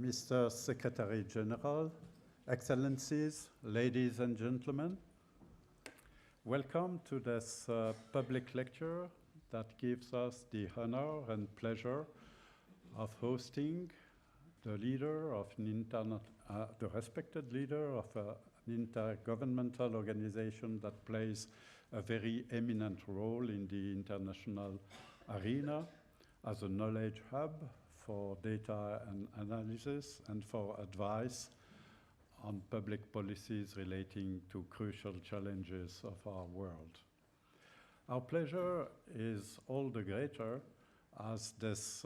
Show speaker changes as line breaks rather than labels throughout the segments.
Mr. Secretary-General, Excellencies, ladies and gentlemen, welcome to this public lecture that gives us the honor and pleasure of hosting the leader of the respected leader of an intergovernmental organization that plays a very eminent role in the international arena as a knowledge hub for data and analysis and for advice on public policies relating to crucial challenges of our world. Our pleasure is all the greater as this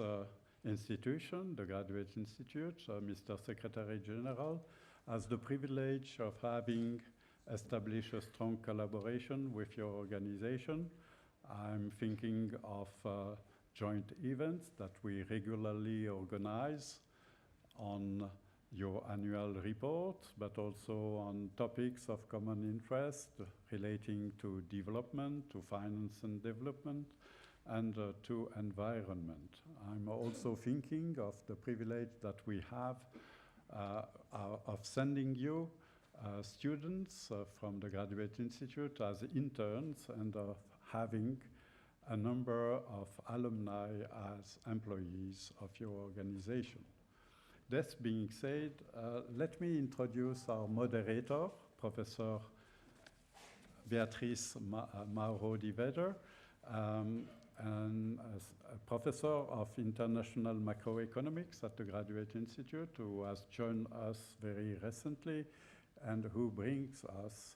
institution, the Graduate Institute, Mr. Secretary-General, has the privilege of having established a strong collaboration with your organization. I'm thinking of joint events that we regularly organize on your annual report, but also on topics of common interest relating to development, to finance and development, and to environment. I'm also thinking of the privilege that we have of sending you students from the Graduate Institute as interns and of having a number of alumni as employees of your organization. This being said, let me introduce our moderator, Professor Beatrice Mauro de Weder, and a professor of international macroeconomics at the Graduate Institute, who has joined us very recently and who brings us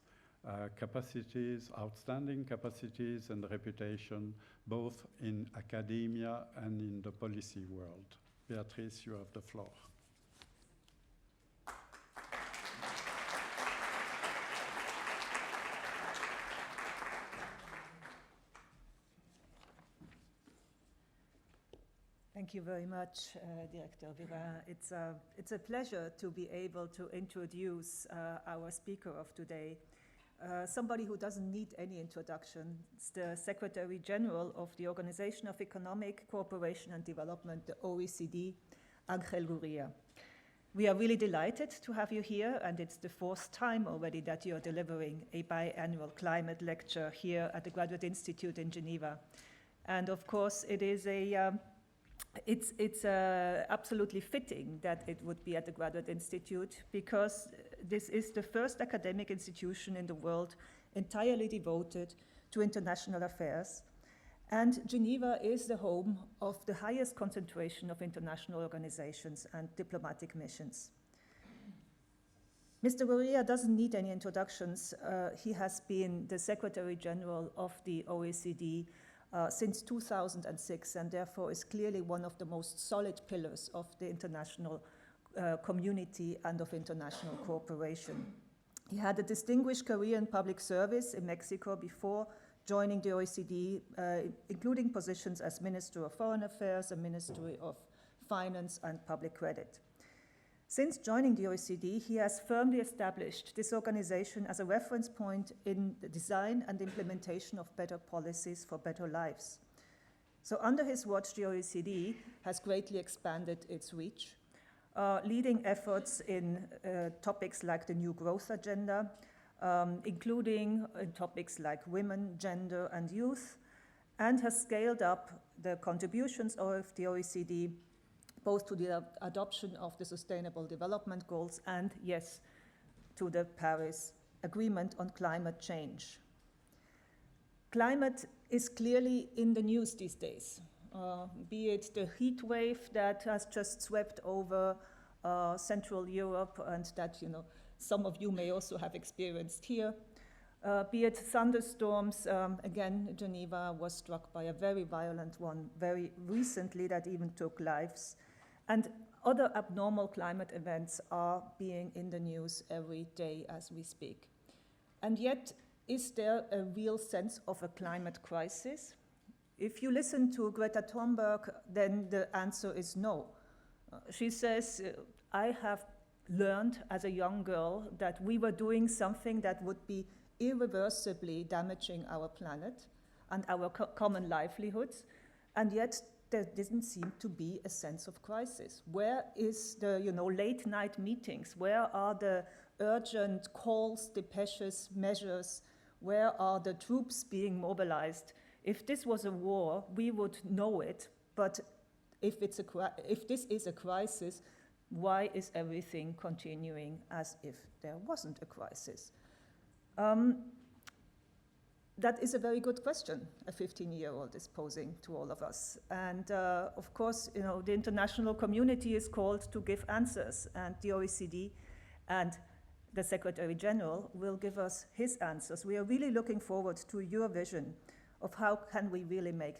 capacities, outstanding capacities and reputation, both in academia and in the policy world. Beatrice, you have the floor.
Thank you very much, Director Vira. It's a pleasure to be able to introduce our speaker of today, somebody who doesn't need any introduction. It's the Secretary-General of the Organization of Economic Cooperation and Development, the OECD, Angel Gurría. We are really delighted to have you here, and it's the fourth time already that you're delivering a biannual climate lecture here at the Graduate Institute in Geneva. And of course, it is it's absolutely fitting that it would be at the Graduate Institute, because this is the first academic institution in the world entirely devoted to international affairs. And Geneva is the home of the highest concentration of international organizations and diplomatic missions. Mr. Gurría doesn't need any introductions. He has been the Secretary General of the OECD since 2006, and therefore is clearly one of the most solid pillars of the international community and of international cooperation. He had a distinguished career in public service in Mexico before joining the OECD, including positions as Minister of Foreign Affairs and Ministry of Finance and Public Credit. Since joining the OECD, he has firmly established this organization as a reference point in the design and implementation of better policies for better lives. So under his watch, the OECD has greatly expanded its reach, leading efforts in topics like the New Growth Agenda, including topics like women, gender, and youth, and has scaled up the contributions of the OECD both to the adoption of the Sustainable Development Goals and, yes, to the Paris Agreement on climate change. Climate is clearly in the news these days, be it the heat wave that has just swept over Central Europe and that some of you may also have experienced here, be it thunderstorms. Again, Geneva was struck by a very violent one very recently that even took lives. And other abnormal climate events are being in the news every day as we speak. And yet, is there a real sense of a climate crisis? If you listen to Greta Thunberg, then the answer is no. She says, I have learned as a young girl that we were doing something that would be irreversibly damaging our planet and our common livelihoods, and yet there didn't seem to be a sense of crisis. Where is the, late night meetings? Where are the urgent calls, depeches, measures? Where are the troops being mobilized? If this was a war, we would know it, but if this is a crisis, why is everything continuing as if there wasn't a crisis? That is a very good question a 15-year-old is posing to all of us. And of course, the international community is called to give answers, and the OECD and the Secretary-General will give us his answers. We are really looking forward to your vision of how can we really make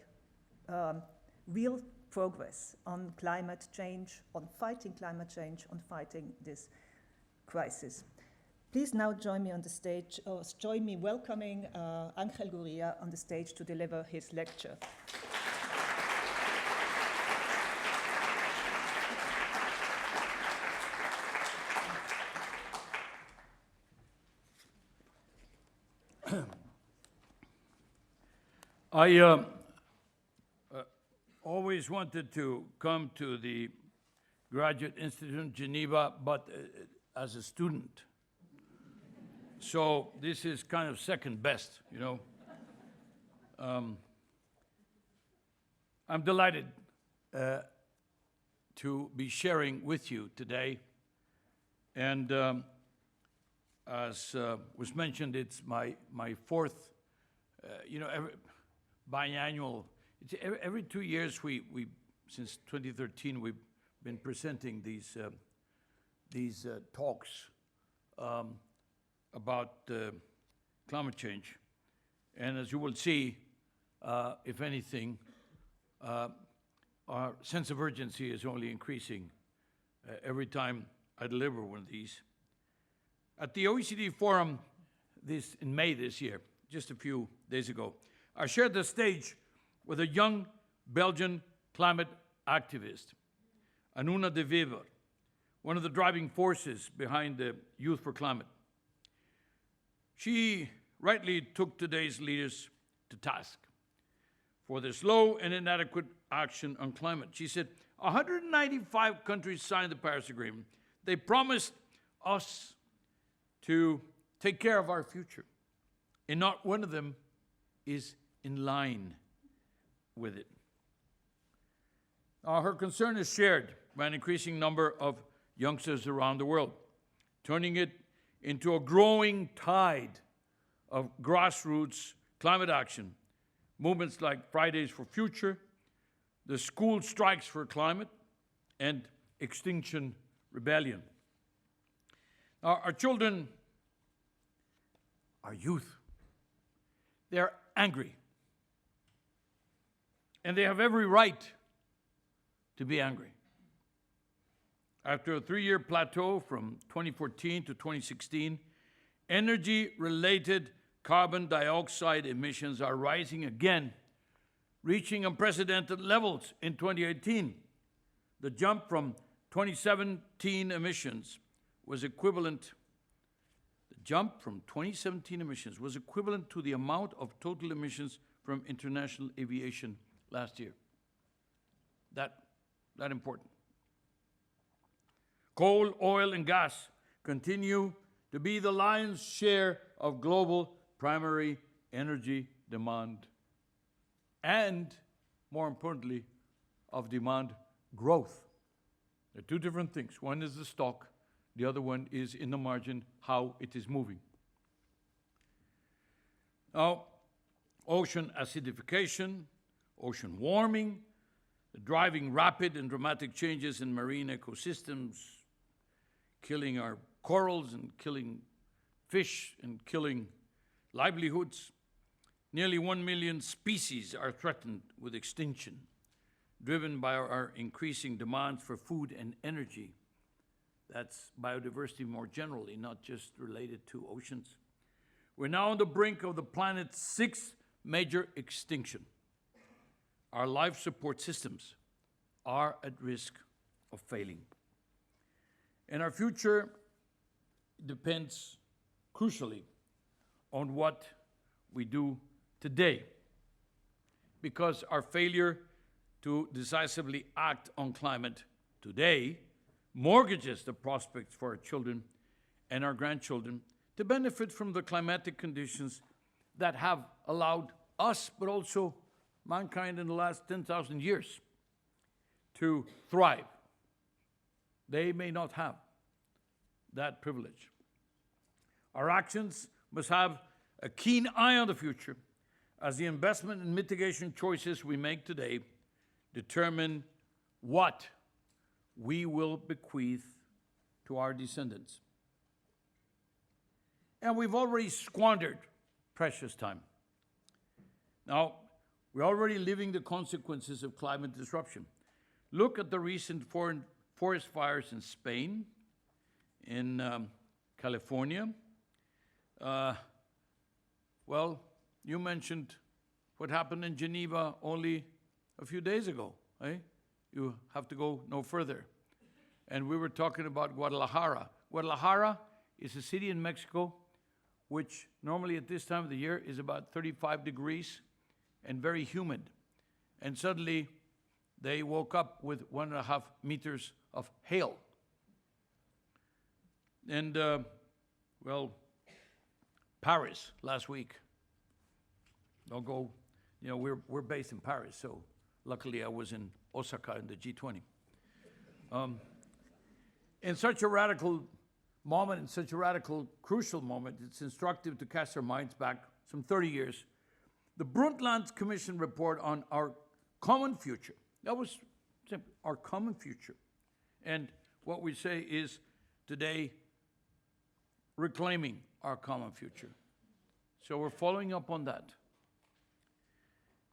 real progress on climate change, on fighting climate change, on fighting this crisis. Please now join me on the stage, or join me welcoming Angel Gurría on the stage to deliver his lecture.
I always wanted to come to the Graduate Institute in Geneva, but as a student. So this is kind of second best, I'm delighted to be sharing with you today. And as was mentioned, it's my fourth, biannual. Every 2 years, we since 2013, we've been presenting these talks about climate change. And as you will see, if anything, our sense of urgency is only increasing every time I deliver one of these. At the OECD Forum in May this year, just a few days ago, I shared the stage with a young Belgian climate activist, Anuna de Wever, one of the driving forces behind the Youth for Climate. She rightly took today's leaders to task for their slow and inadequate action on climate. She said, 195 countries signed the Paris Agreement. They promised us to take care of our future, and not one of them is in line with it. Her concern is shared by an increasing number of youngsters around the world, turning it into a growing tide of grassroots climate action. Movements like Fridays for Future, the School Strikes for Climate, and Extinction Rebellion. Our children, our youth, they're angry. And they have every right to be angry. After a 3-year plateau from 2014 to 2016, energy-related carbon dioxide emissions are rising again, reaching unprecedented levels in 2018. The jump from 2017 emissions was equivalent to the amount of total emissions from international aviation last year. That important. Coal, oil, and gas continue to be the lion's share of global primary energy demand and, more importantly, of demand growth. They're two different things. One is the stock, the other one is in the margin, how it is moving. Now, ocean acidification, ocean warming, driving rapid and dramatic changes in marine ecosystems, killing our corals and killing fish and killing livelihoods. Nearly 1 million species are threatened with extinction, driven by our increasing demands for food and energy. That's biodiversity more generally, not just related to oceans. We're now on the brink of the planet's 6th major extinction. Our life support systems are at risk of failing. And our future depends crucially on what we do today, because our failure to decisively act on climate today mortgages the prospects for our children and our grandchildren to benefit from the climatic conditions that have allowed us, but also mankind in the last 10,000 years, to thrive. They may not have that privilege. Our actions must have a keen eye on the future, as the investment and mitigation choices we make today determine what we will bequeath to our descendants. And we've already squandered precious time. Now, we're already living the consequences of climate disruption. Look at the recent forest fires in Spain, in California. Well, you mentioned what happened in Geneva only a few days ago, eh? You have to go no further. And we were talking about Guadalajara. Guadalajara is a city in Mexico which normally at this time of the year is about 35 degrees and very humid. And suddenly they woke up with 1.5 meters of hail. And, well, Paris last week. I'll go, you know, we're based in Paris, so luckily I was in Osaka in the G20. In such a radical moment, in such a radical, crucial moment, it's instructive to cast our minds back some 30 years. The Brundtland Commission report on our common future. That was simple, our common future. And what we say is today, reclaiming our common future. So we're following up on that.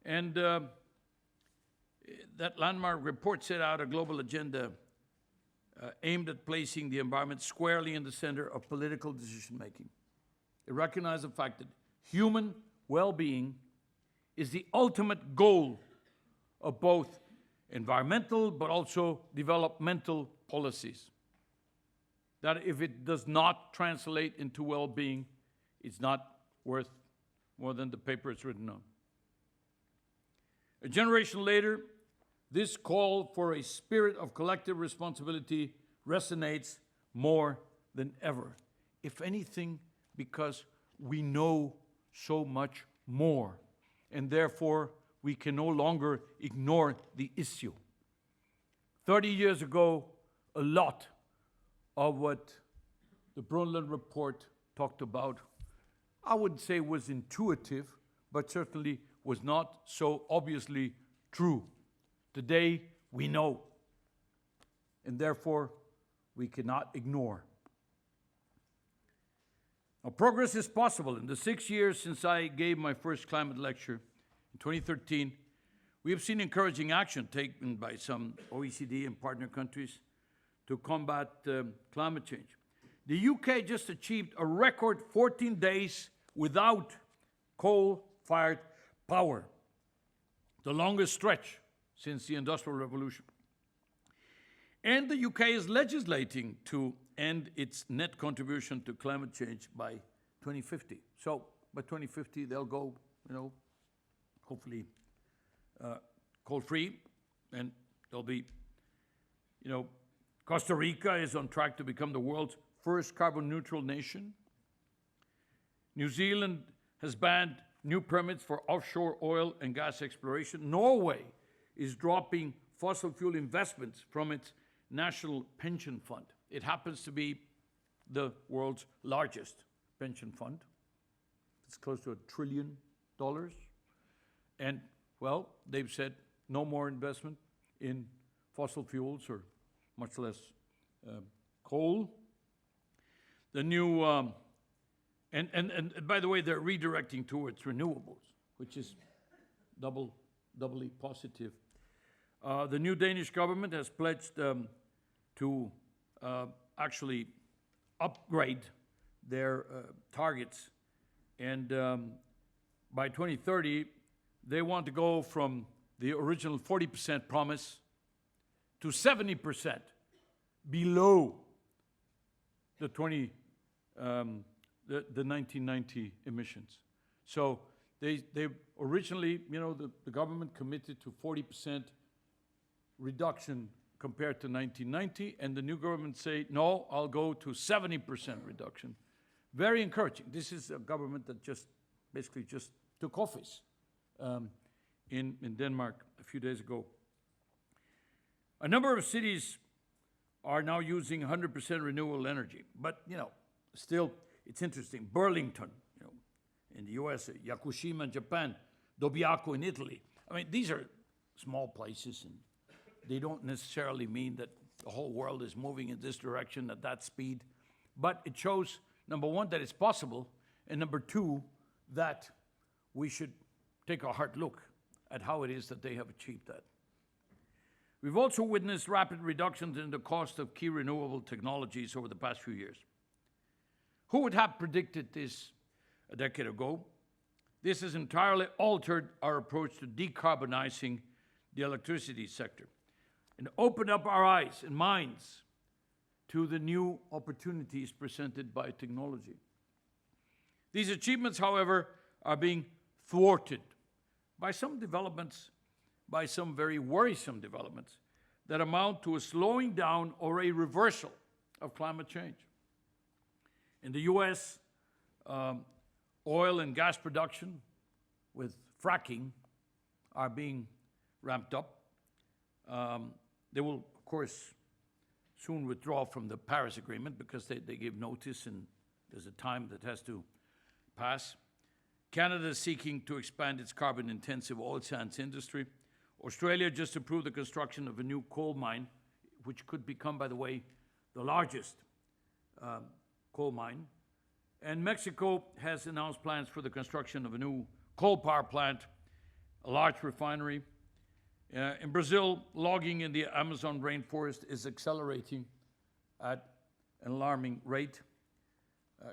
And that landmark report set out a global agenda aimed at placing the environment squarely in the center of political decision-making. It recognized the fact that human well-being is the ultimate goal of both environmental but also developmental policies. That if it does not translate into well-being, it's not worth more than the paper it's written on. A generation later, this call for a spirit of collective responsibility resonates more than ever. If anything, because we know so much more, and therefore we can no longer ignore the issue. 30 years ago, a lot of what the Brundtland report talked about, I wouldn't say was intuitive, but certainly was not so obviously true. Today, we know, and therefore, we cannot ignore. Now, progress is possible. In the 6 years since I gave my first climate lecture in 2013, we have seen encouraging action taken by some OECD and partner countries to combat climate change. The UK just achieved a record 14 days without coal-fired power, the longest stretch since the Industrial Revolution. And the UK is legislating to end its net contribution to climate change by 2050. So by 2050, they'll go, you know, hopefully coal-free, and there'll be, you know, Costa Rica is on track to become the world's first carbon-neutral nation. New Zealand has banned new permits for offshore oil and gas exploration. Norway is dropping fossil fuel investments from its national pension fund. It happens to be the world's largest pension fund. It's close to $1 trillion. And, well, they've said no more investment in fossil fuels or much less coal. The new, and by the way, they're redirecting towards renewables, which is doubly positive. The new Danish government has pledged to actually upgrade their targets. And by 2030, they want to go from the original 40% promise to 70% below the 1990 emissions. So they originally, you know, the government committed to 40% reduction compared to 1990, and the new government say, no, I'll go to 70% reduction. Very encouraging. This is a government that basically just took office in Denmark a few days ago. A number of cities are now using 100% renewable energy, but still, it's interesting. Burlington, in the US, Yakushima in Japan, Dobbiaco in Italy. I mean, these are small places, and they don't necessarily mean that the whole world is moving in this direction at that speed. But it shows, number one, that it's possible, and number two, that we should take a hard look at how it is that they have achieved that. We've also witnessed rapid reductions in the cost of key renewable technologies over the past few years. Who would have predicted this a decade ago? This has entirely altered our approach to decarbonizing the electricity sector and opened up our eyes and minds to the new opportunities presented by technology. These achievements, however, are being thwarted by some developments, by some very worrisome developments that amount to a slowing down or a reversal of climate change. In the US, oil and gas production with fracking are being ramped up. They will, of course, soon withdraw from the Paris Agreement because they give notice and there's a time that has to pass. Canada is seeking to expand its carbon-intensive oil sands industry. Australia just approved the construction of a new coal mine, which could become, by the way, the largest coal mine. And Mexico has announced plans for the construction of a new coal power plant, a large refinery. In Brazil, logging in the Amazon rainforest is accelerating at an alarming rate.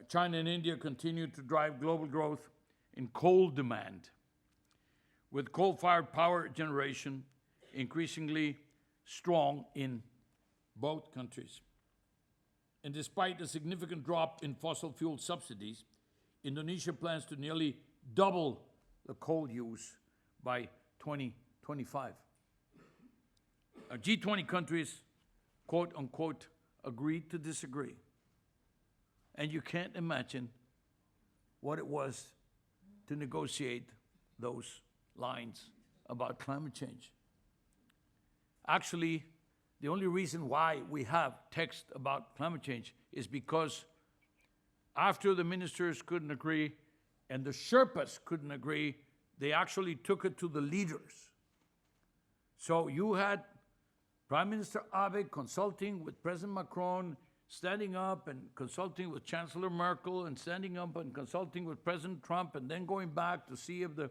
China and India continue to drive global growth in coal demand, with coal-fired power generation increasingly strong in both countries. And despite a significant drop in fossil fuel subsidies, Indonesia plans to nearly double the coal use by 2025. G20 countries, quote unquote, agreed to disagree. And you can't imagine what it was to negotiate those lines about climate change. Actually, the only reason why we have text about climate change is because after the ministers couldn't agree and the Sherpas couldn't agree, they actually took it to the leaders. So you had Prime Minister Abe consulting with President Macron, standing up and consulting with Chancellor Merkel, and standing up and consulting with President Trump, and then going back to see if the,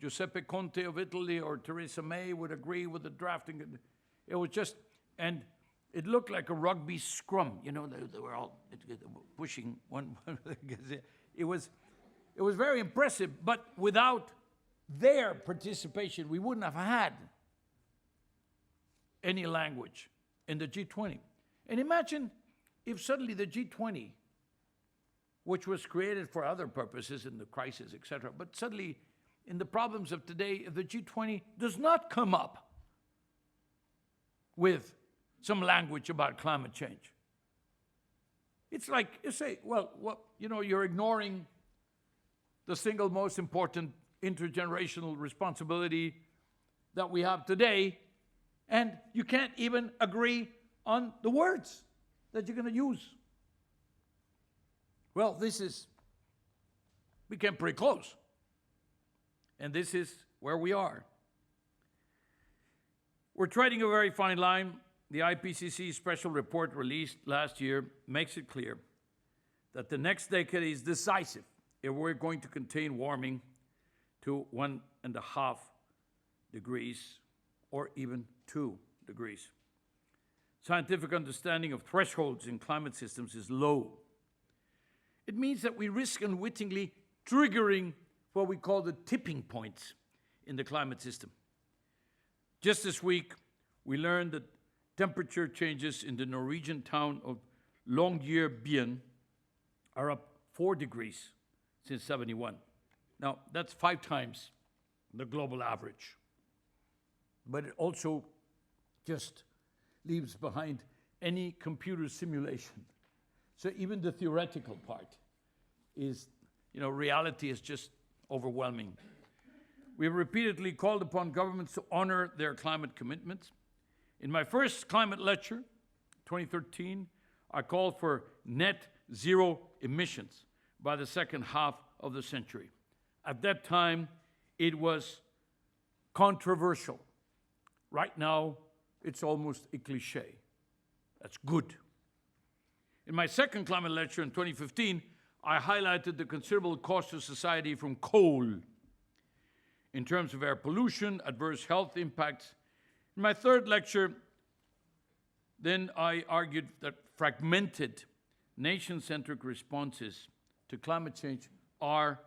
Giuseppe Conte of Italy or Theresa May would agree with the drafting. It was just, and it looked like a rugby scrum. They were all pushing one. It was very impressive, but without their participation, we wouldn't have had any language in the G20. And imagine if suddenly the G20, which was created for other purposes in the crisis, etc., but suddenly in the problems of today, if the G20 does not come up with some language about climate change. It's like you say, you're ignoring the single most important intergenerational responsibility that we have today, and you can't even agree on the words that you're going to use. Well, we came pretty close. And this is where we are. We're treading a very fine line. The IPCC special report released last year makes it clear that the next decade is decisive if we're going to contain warming to 1.5 degrees or even 2 degrees. Scientific understanding of thresholds in climate systems is low. It means that we risk unwittingly triggering what we call the tipping points in the climate system. Just this week, we learned that temperature changes in the Norwegian town of Longyearbyen are up 4 degrees since '71. Now, that's 5 times the global average. But it also just leaves behind any computer simulation. So even the theoretical part is, reality is just overwhelming. We have repeatedly called upon governments to honor their climate commitments. In my first climate lecture, 2013, I called for net zero emissions by the second half of the century. At that time, it was controversial. Right now, it's almost a cliche. That's good. In my second climate lecture in 2015, I highlighted the considerable cost to society from coal in terms of air pollution, adverse health impacts. In my third lecture, then I argued that fragmented, nation-centric responses to climate change are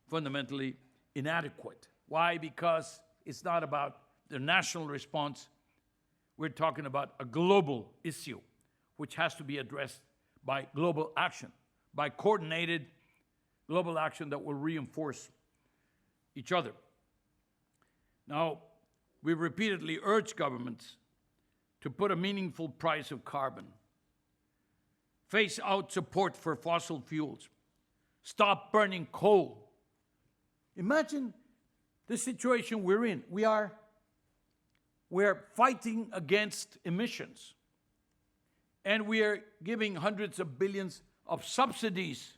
fundamentally inadequate. Why? Because it's not about the national response. We're talking about a global issue, which has to be addressed by global action, by coordinated global action that will reinforce each other. Now, we've repeatedly urged governments to put a meaningful price of carbon, phase out support for fossil fuels, stop burning coal. Imagine the situation we're in. We're fighting against emissions, and we are giving hundreds of billions of subsidies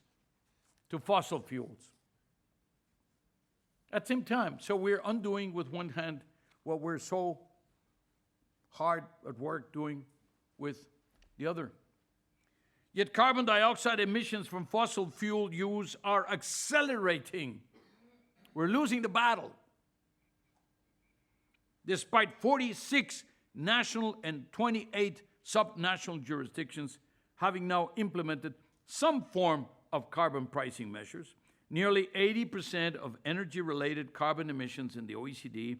to fossil fuels. At the same time, so we're undoing with one hand what we're so hard at work doing with the other. Yet carbon dioxide emissions from fossil fuel use are accelerating. We're losing the battle. Despite 46 national and 28 subnational jurisdictions having now implemented some form of carbon pricing measures, nearly 80% of energy-related carbon emissions in the OECD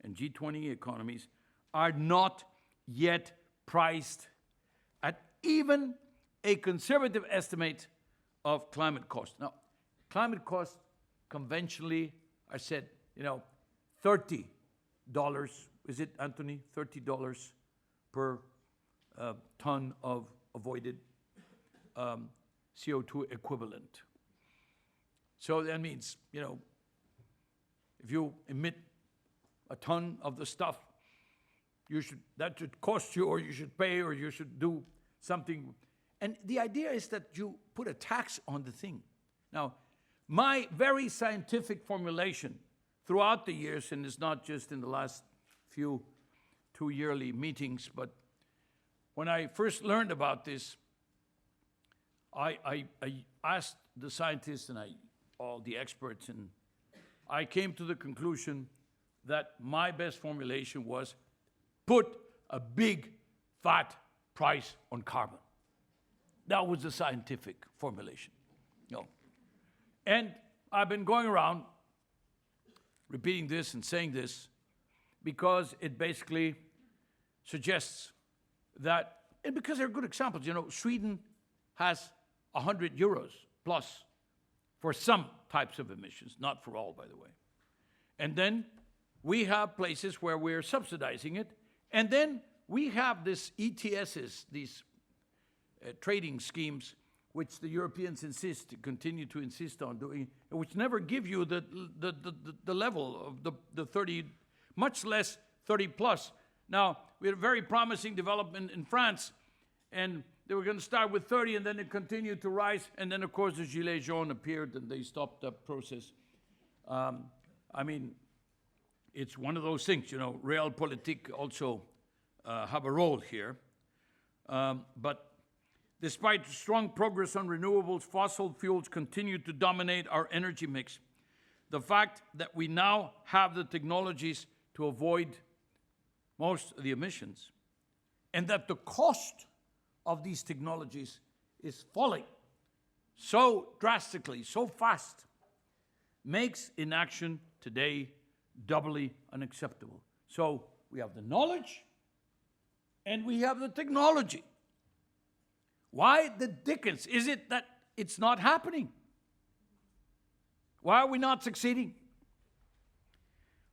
and G20 economies are not yet priced at even a conservative estimate of climate cost. Now, climate costs conventionally are said, $30. Is it, Anthony? $30 per ton of avoided CO2 equivalent. So that means, if you emit a ton of the stuff, that should cost you, or you should pay, or you should do something. And the idea is that you put a tax on the thing. Now, my very scientific formulation throughout the years, and it's not just in the last few 2 yearly meetings, but when I first learned about this, I asked the scientists and all the experts, and I came to the conclusion that my best formulation was put a big, fat price on carbon. That was the scientific formulation. And I've been going around repeating this and saying this because it basically suggests that, and because they're good examples, Sweden has 100 euros plus for some types of emissions, not for all, by the way. And then we have places where we're subsidizing it, and then we have this ETSs, these trading schemes, which the Europeans continue to insist on doing, which never give you the level of the 30, much less 30 plus. Now, we had a very promising development in France, and they were going to start with 30, and then it continued to rise, and then, of course, the Gilets jaunes appeared, and they stopped the process. It's one of those things, realpolitik also have a role here. But despite strong progress on renewables, fossil fuels continue to dominate our energy mix. The fact that we now have the technologies to avoid most of the emissions, and that the cost of these technologies is falling so drastically, so fast, makes inaction today doubly unacceptable. So we have the knowledge and we have the technology. Why the dickens is it that it's not happening? Why are we not succeeding?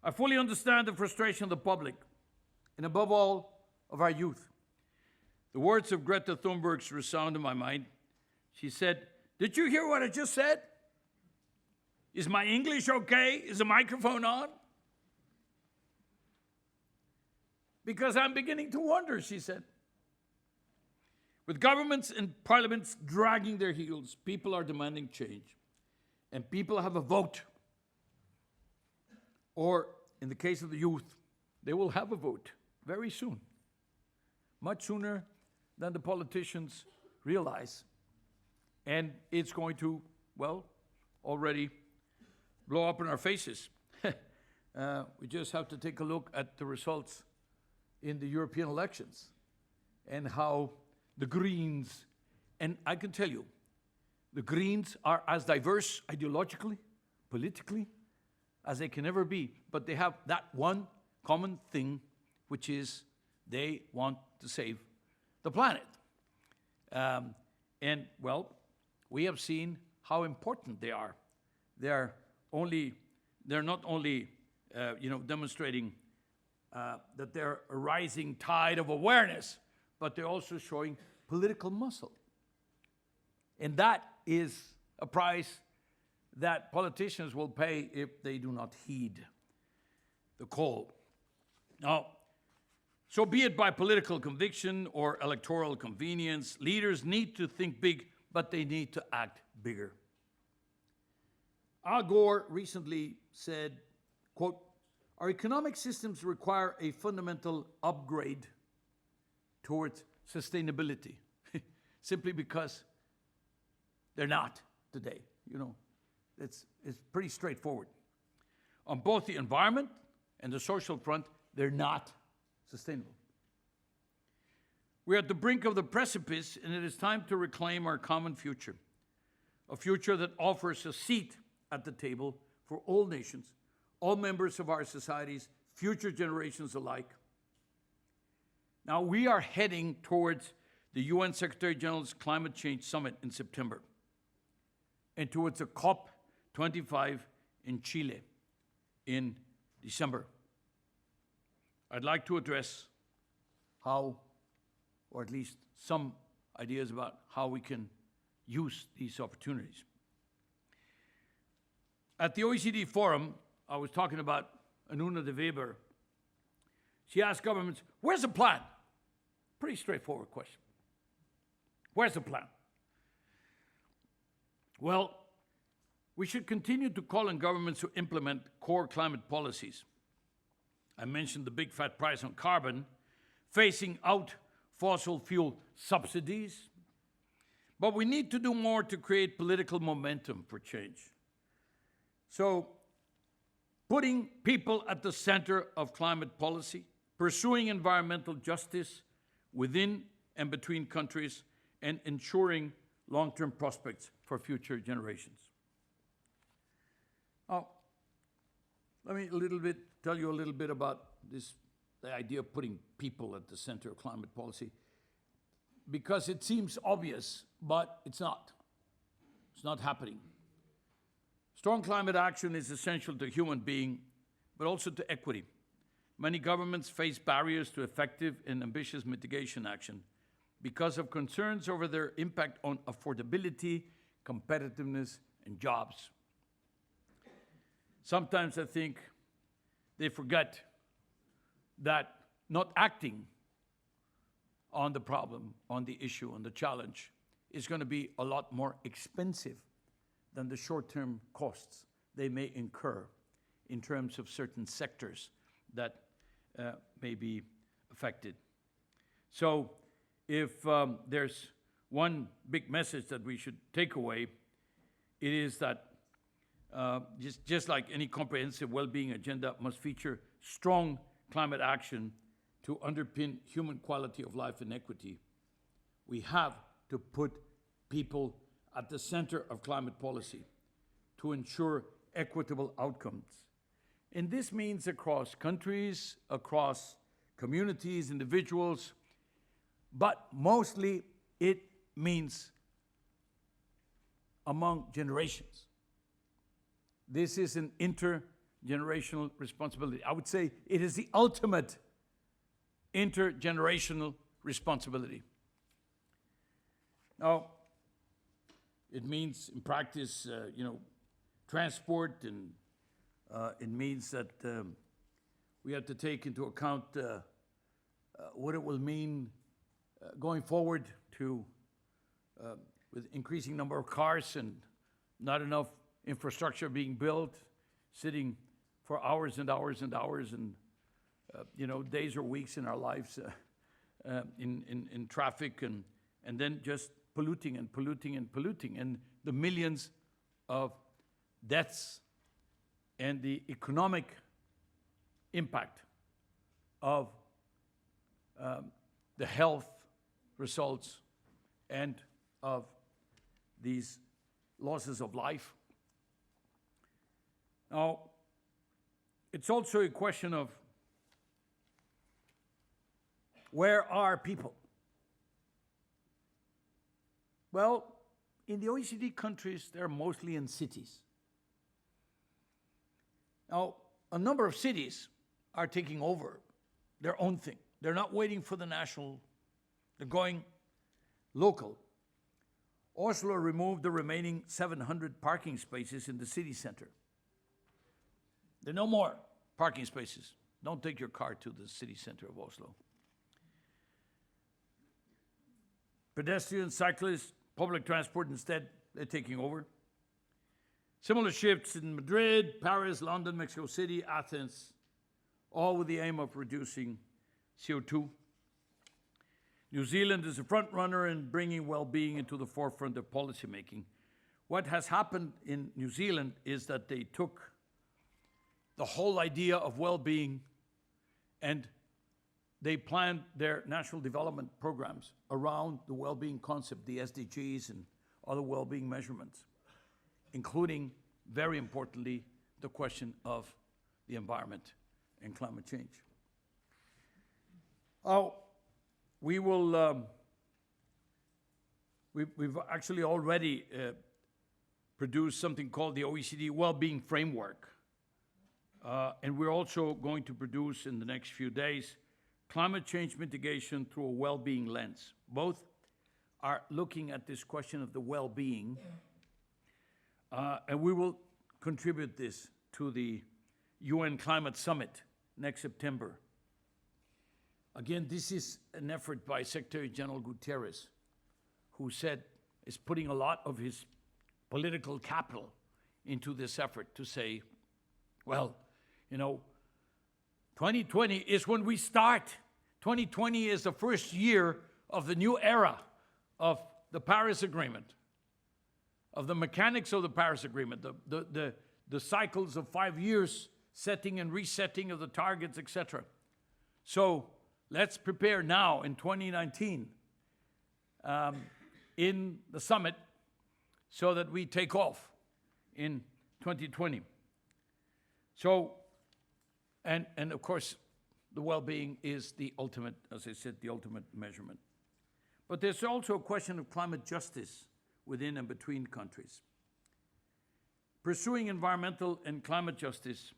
I fully understand the frustration of the public, and above all, of our youth. The words of Greta Thunberg resound in my mind. She said, "Did you hear what I just said? Is my English okay? Is the microphone on? Because I'm beginning to wonder," she said. With governments and parliaments dragging their heels, people are demanding change. And people have a vote. Or, in the case of the youth, they will have a vote very soon. Much sooner than the politicians realize. And it's going to, well, already blow up in our faces. We just have to take a look at the results in the European elections and how the Greens, and I can tell you, the Greens are as diverse ideologically, politically, as they can ever be, but they have that one common thing, which is they want to save the planet. And, well, we have seen how important they are. They're not only demonstrating that they're a rising tide of awareness, but they're also showing political muscle. And that is a price that politicians will pay if they do not heed the call. Now, so be it by political conviction or electoral convenience, leaders need to think big, but they need to act bigger. Al Gore recently said, quote, "Our economic systems require a fundamental upgrade towards sustainability," simply because they're not today. It's pretty straightforward. On both the environment and the social front, they're not sustainable. We're at the brink of the precipice, and it is time to reclaim our common future, a future that offers a seat at the table for all nations, all members of our societies, future generations alike. Now, we are heading towards the UN Secretary-General's Climate Change Summit in September and towards a COP25 in Chile in December. I'd like to address how, or at least some ideas about how we can use these opportunities. At the OECD forum, I was talking about Anuna de Weber. She asked governments, "Where's the plan?" Pretty straightforward question. Where's the plan? Well, we should continue to call on governments to implement core climate policies. I mentioned the big fat price on carbon, phasing out fossil fuel subsidies. But we need to do more to create political momentum for change. So, putting people at the center of climate policy, pursuing environmental justice within and between countries, and ensuring long-term prospects for future generations. Now, let me tell you a little bit about the idea of putting people at the center of climate policy, because it seems obvious, but it's not. It's not happening. Strong climate action is essential to human being, but also to equity. Many governments face barriers to effective and ambitious mitigation action because of concerns over their impact on affordability, competitiveness, and jobs. Sometimes I think they forget that not acting on the problem, on the issue, on the challenge, is going to be a lot more expensive than the short-term costs they may incur in terms of certain sectors that may be affected. So if there's one big message that we should take away, it is that just like any comprehensive well-being agenda must feature strong climate action to underpin human quality of life and equity, we have to put people at the center of climate policy to ensure equitable outcomes. And this means across countries, across communities, individuals, but mostly it means among generations. This is an intergenerational responsibility. I would say it is the ultimate intergenerational responsibility. Now, it means in practice, transport, and it means that we have to take into account what it will mean going forward to with increasing number of cars and not enough infrastructure being built, sitting for hours and hours and hours and days or weeks in our lives in traffic and then just polluting and polluting and polluting, and the millions of deaths and the economic impact of the health results and of these losses of life. Now, it's also a question of where are people? Well, in the OECD countries, they're mostly in cities. Now, a number of cities are taking over their own thing. They're not waiting for the national, they're going local. Oslo removed the remaining 700 parking spaces in the city center. There are no more parking spaces. Don't take your car to the city center of Oslo. Pedestrians, cyclists, public transport instead, they're taking over. Similar shifts in Madrid, Paris, London, Mexico City, Athens, all with the aim of reducing CO2. New Zealand is a front runner in bringing well-being into the forefront of policymaking. What has happened in New Zealand is that they took the whole idea of well-being and they planned their national development programs around the well-being concept, the SDGs and other well-being measurements, including, very importantly, the question of the environment and climate change. We will, we've actually already produced something called the OECD Wellbeing Framework. And we're also going to produce in the next few days climate change mitigation through a well-being lens. Both are looking at this question of the well-being, and we will contribute this to the UN Climate Summit next September. Again, this is an effort by Secretary-General Guterres, who said is putting a lot of his political capital into this effort to say, well, 2020 is when we start. 2020 is the first year of the new era of the Paris Agreement, of the mechanics of the Paris Agreement, the cycles of 5 years, setting and resetting of the targets, etc. So let's prepare now in 2019 in the summit so that we take off in 2020. So, and of course, the well-being is the ultimate, as I said, the ultimate measurement. But there's also a question of climate justice within and between countries. Pursuing environmental and climate justice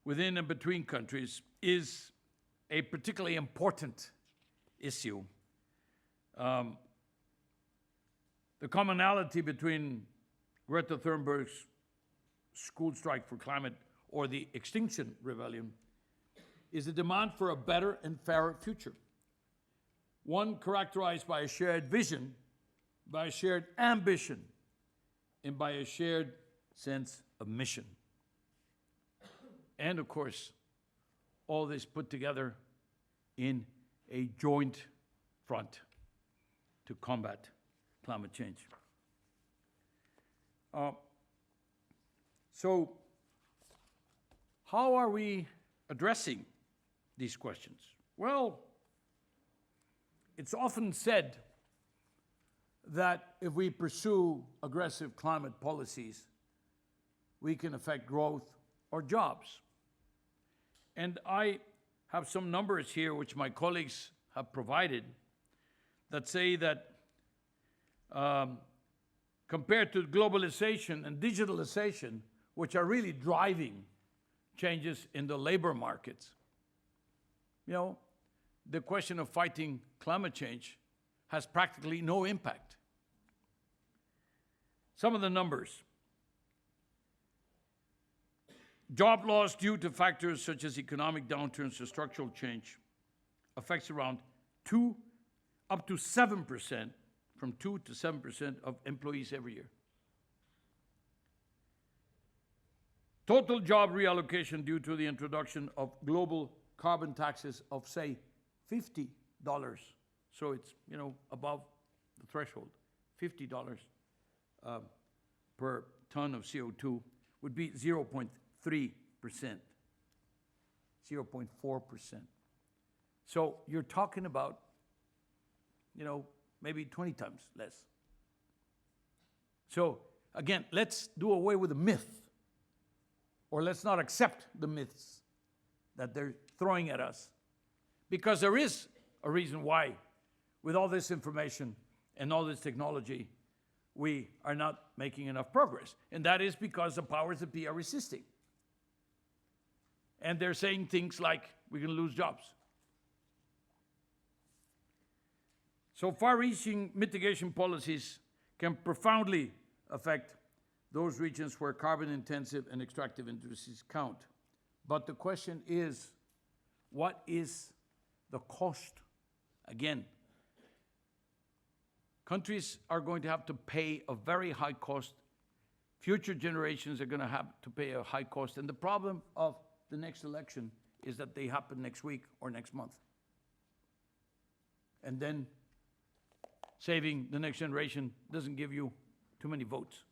within and between countries is a particularly important issue. The commonality between Greta Thunberg's school strike for climate or the Extinction Rebellion is a demand for a better and fairer future. One characterized by a shared vision, by a shared ambition, and by a shared sense of mission. And of course, all this put together in a joint front to combat climate change. So, how are we addressing these questions? Well, it's often said that if we pursue aggressive climate policies, we can affect growth or jobs. And I have some numbers here which my colleagues have provided that say that compared to globalization and digitalization, which are really driving changes in the labor markets, you know, the question of fighting climate change has practically no impact. Some of the numbers. Job loss due to factors such as economic downturns or structural change affects around 2 up to 7%, from 2 to 7% of employees every year. Total job reallocation due to the introduction of global carbon taxes of, say, $50. So it's, you know, above the threshold. $50 per ton of CO2 would be 0.3%, 0.4%. So you're talking about, you know, maybe 20 times less. So again, let's do away with the myth, or let's not accept the myths that they're throwing at us, because there is a reason why, with all this information and all this technology, we are not making enough progress. And that is because the powers that be are resisting. And they're saying things like, we're going to lose jobs. So far-reaching mitigation policies can profoundly affect those regions where carbon-intensive and extractive industries count. But the question is, what is the cost? Again, countries are going to have to pay a very high cost. Future generations are going to have to pay a high cost. And the problem of the next election is that they happen next week or next month. And then saving the next generation doesn't give you too many votes.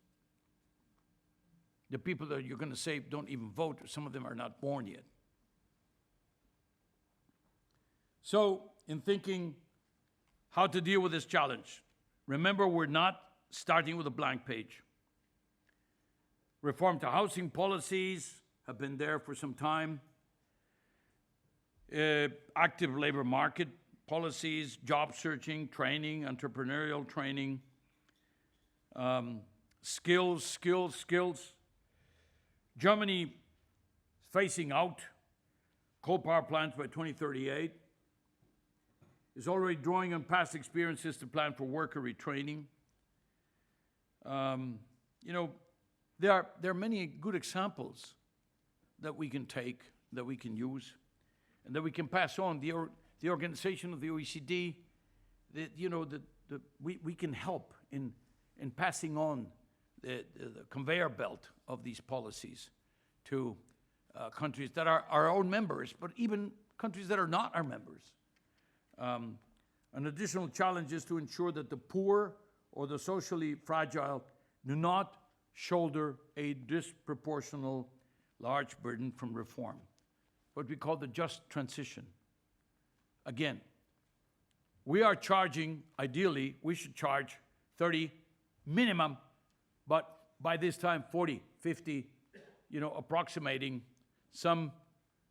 The people that you're going to save don't even vote. Some of them are not born yet. So, in thinking how to deal with this challenge, remember, we're not starting with a blank page. Reform to housing policies have been there for some time. Active labor market policies, job searching, training, entrepreneurial training, skills. Germany is phasing out coal power plants by 2038. Is already drawing on past experiences to plan for worker retraining. You know, there are many good examples that we can take, that we can use, and that we can pass on. The organization of the OECD, we can help in passing on the conveyor belt of these policies to countries that are our own members, but even countries that are not our members. An additional challenge is to ensure that the poor or the socially fragile do not shoulder a disproportional large burden from reform, what we call the just transition. Again, we are charging, ideally, we should charge 30 minimum, but by this time 40, 50, approximating some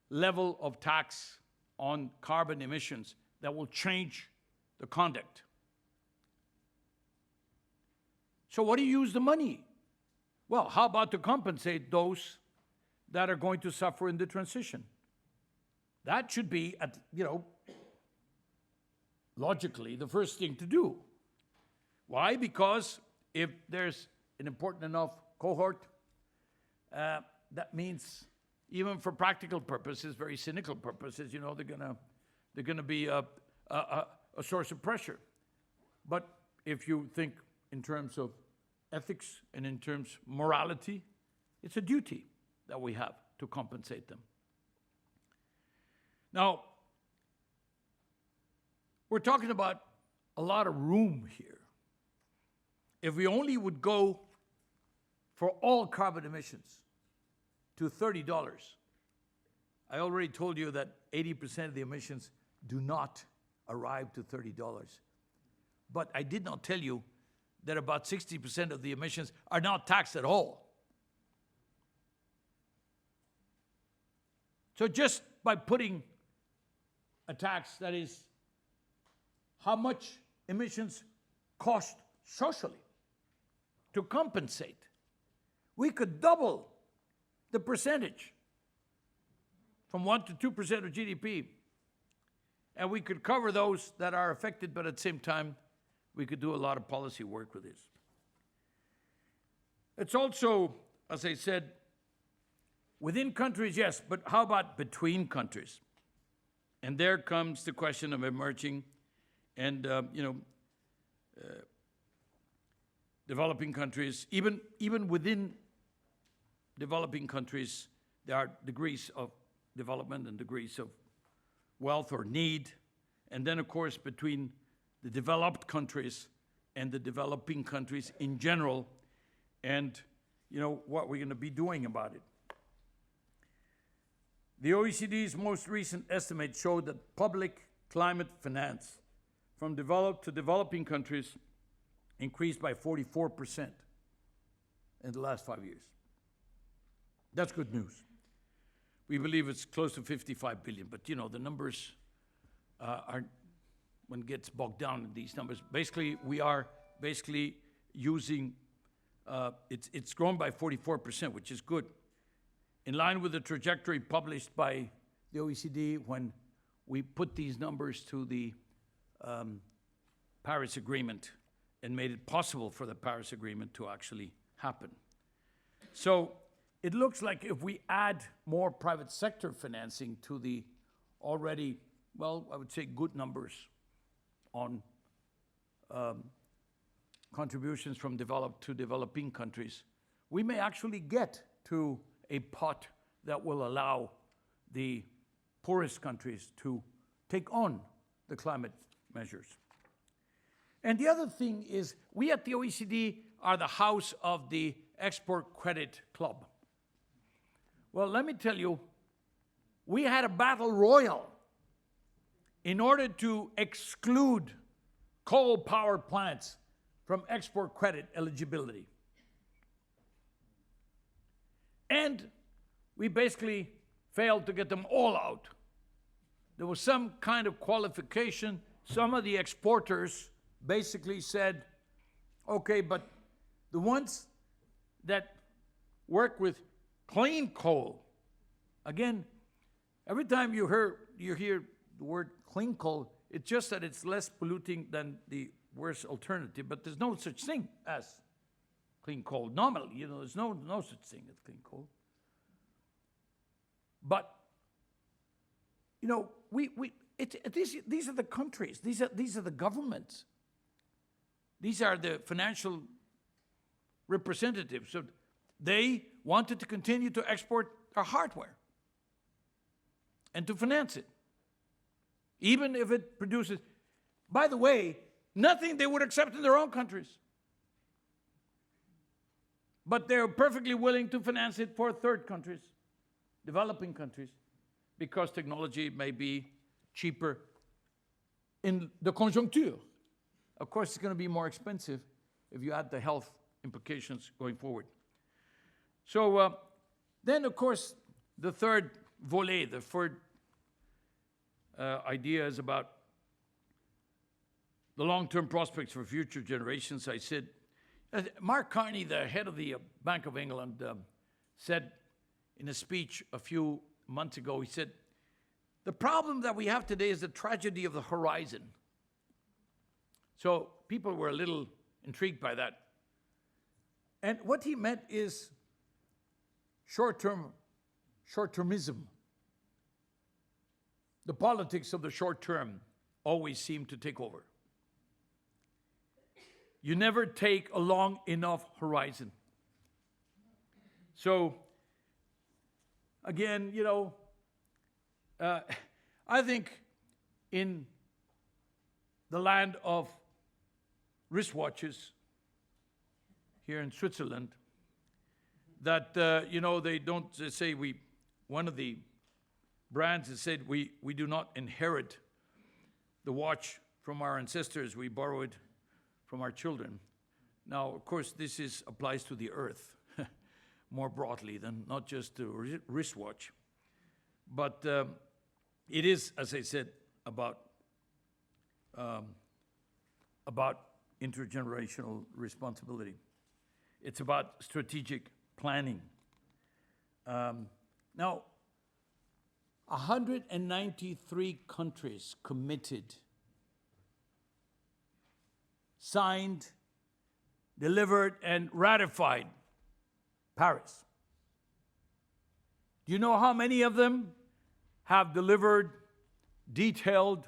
level of tax on carbon emissions that will change the conduct. So what do you use the money? Well, how about to compensate those that are going to suffer in the transition? That should be, logically, the first thing to do. Why? Because if there's an important enough cohort, that means, even for practical purposes, very cynical purposes, they're gonna be a source of pressure. But if you think in terms of ethics and in terms of morality, it's a duty that we have to compensate them. Now, we're talking about a lot of room here. If we only would go for all carbon emissions to $30, I already told you that 80% of the emissions do not arrive to $30. But I did not tell you that about 60% of the emissions are not taxed at all. So just by putting a tax that is how much emissions cost socially to compensate, we could double the percentage from 1 to 2% of GDP and we could cover those that are affected, but at the same time, we could do a lot of policy work with this. It's also, as I said, within countries, yes, but how about between countries? And there comes the question of emerging and, developing countries. Even within developing countries, there are degrees of development and degrees of wealth or need. And then, of course, between the developed countries and the developing countries in general, and what we're going to be doing about it. The OECD's most recent estimate showed that public climate finance from developed to developing countries increased by 44% in the last 5 years. That's good news. We believe it's close to 55 billion, but the numbers one gets bogged down in these numbers. Basically, we are using, it's grown by 44%, which is good. In line with the trajectory published by the OECD when we put these numbers to the Paris Agreement and made it possible for the Paris Agreement to actually happen. So it looks like if we add more private sector financing to the already, well, I would say good numbers on contributions from developed to developing countries, we may actually get to a pot that will allow the poorest countries to take on the climate measures. And the other thing is, we at the OECD are the house of the Export Credit Club. Well, let me tell you, we had a battle royal in order to exclude coal power plants from export credit eligibility. And we basically failed to get them all out. There was some kind of qualification. Some of the exporters basically said, okay, but the ones that work with clean coal, again, every time you hear the word clean coal, it's just that it's less polluting than the worst alternative, but there's no such thing as clean coal. Normally, there's no such thing as clean coal. But, these are the countries, these are the governments. These are the financial representatives. So they wanted to continue to export our hardware and to finance it, even if it produces, by the way, nothing they would accept in their own countries. But they're perfectly willing to finance it for third countries, developing countries, because technology may be cheaper in the conjoncture. Of course, it's going to be more expensive if you add the health implications going forward. So then, of course, the third volet, the third idea is about the long-term prospects for future generations. I said, Mark Carney, the head of the Bank of England, said in a speech a few months ago, he said, the problem that we have today is the tragedy of the horizon. So people were a little intrigued by that. And what he meant is short-termism. The politics of the short term always seem to take over. You never take a long enough horizon. So, again, I think in the land of wristwatches here in Switzerland, that, they don't say one of the brands has said we do not inherit the watch from our ancestors, we borrow it from our children. Now, of course, this applies to the earth more broadly than not just the wristwatch. But it is, as I said, about intergenerational responsibility. It's about strategic planning. Now, 193 countries committed, signed, delivered, and ratified Paris. Do you know how many of them have delivered detailed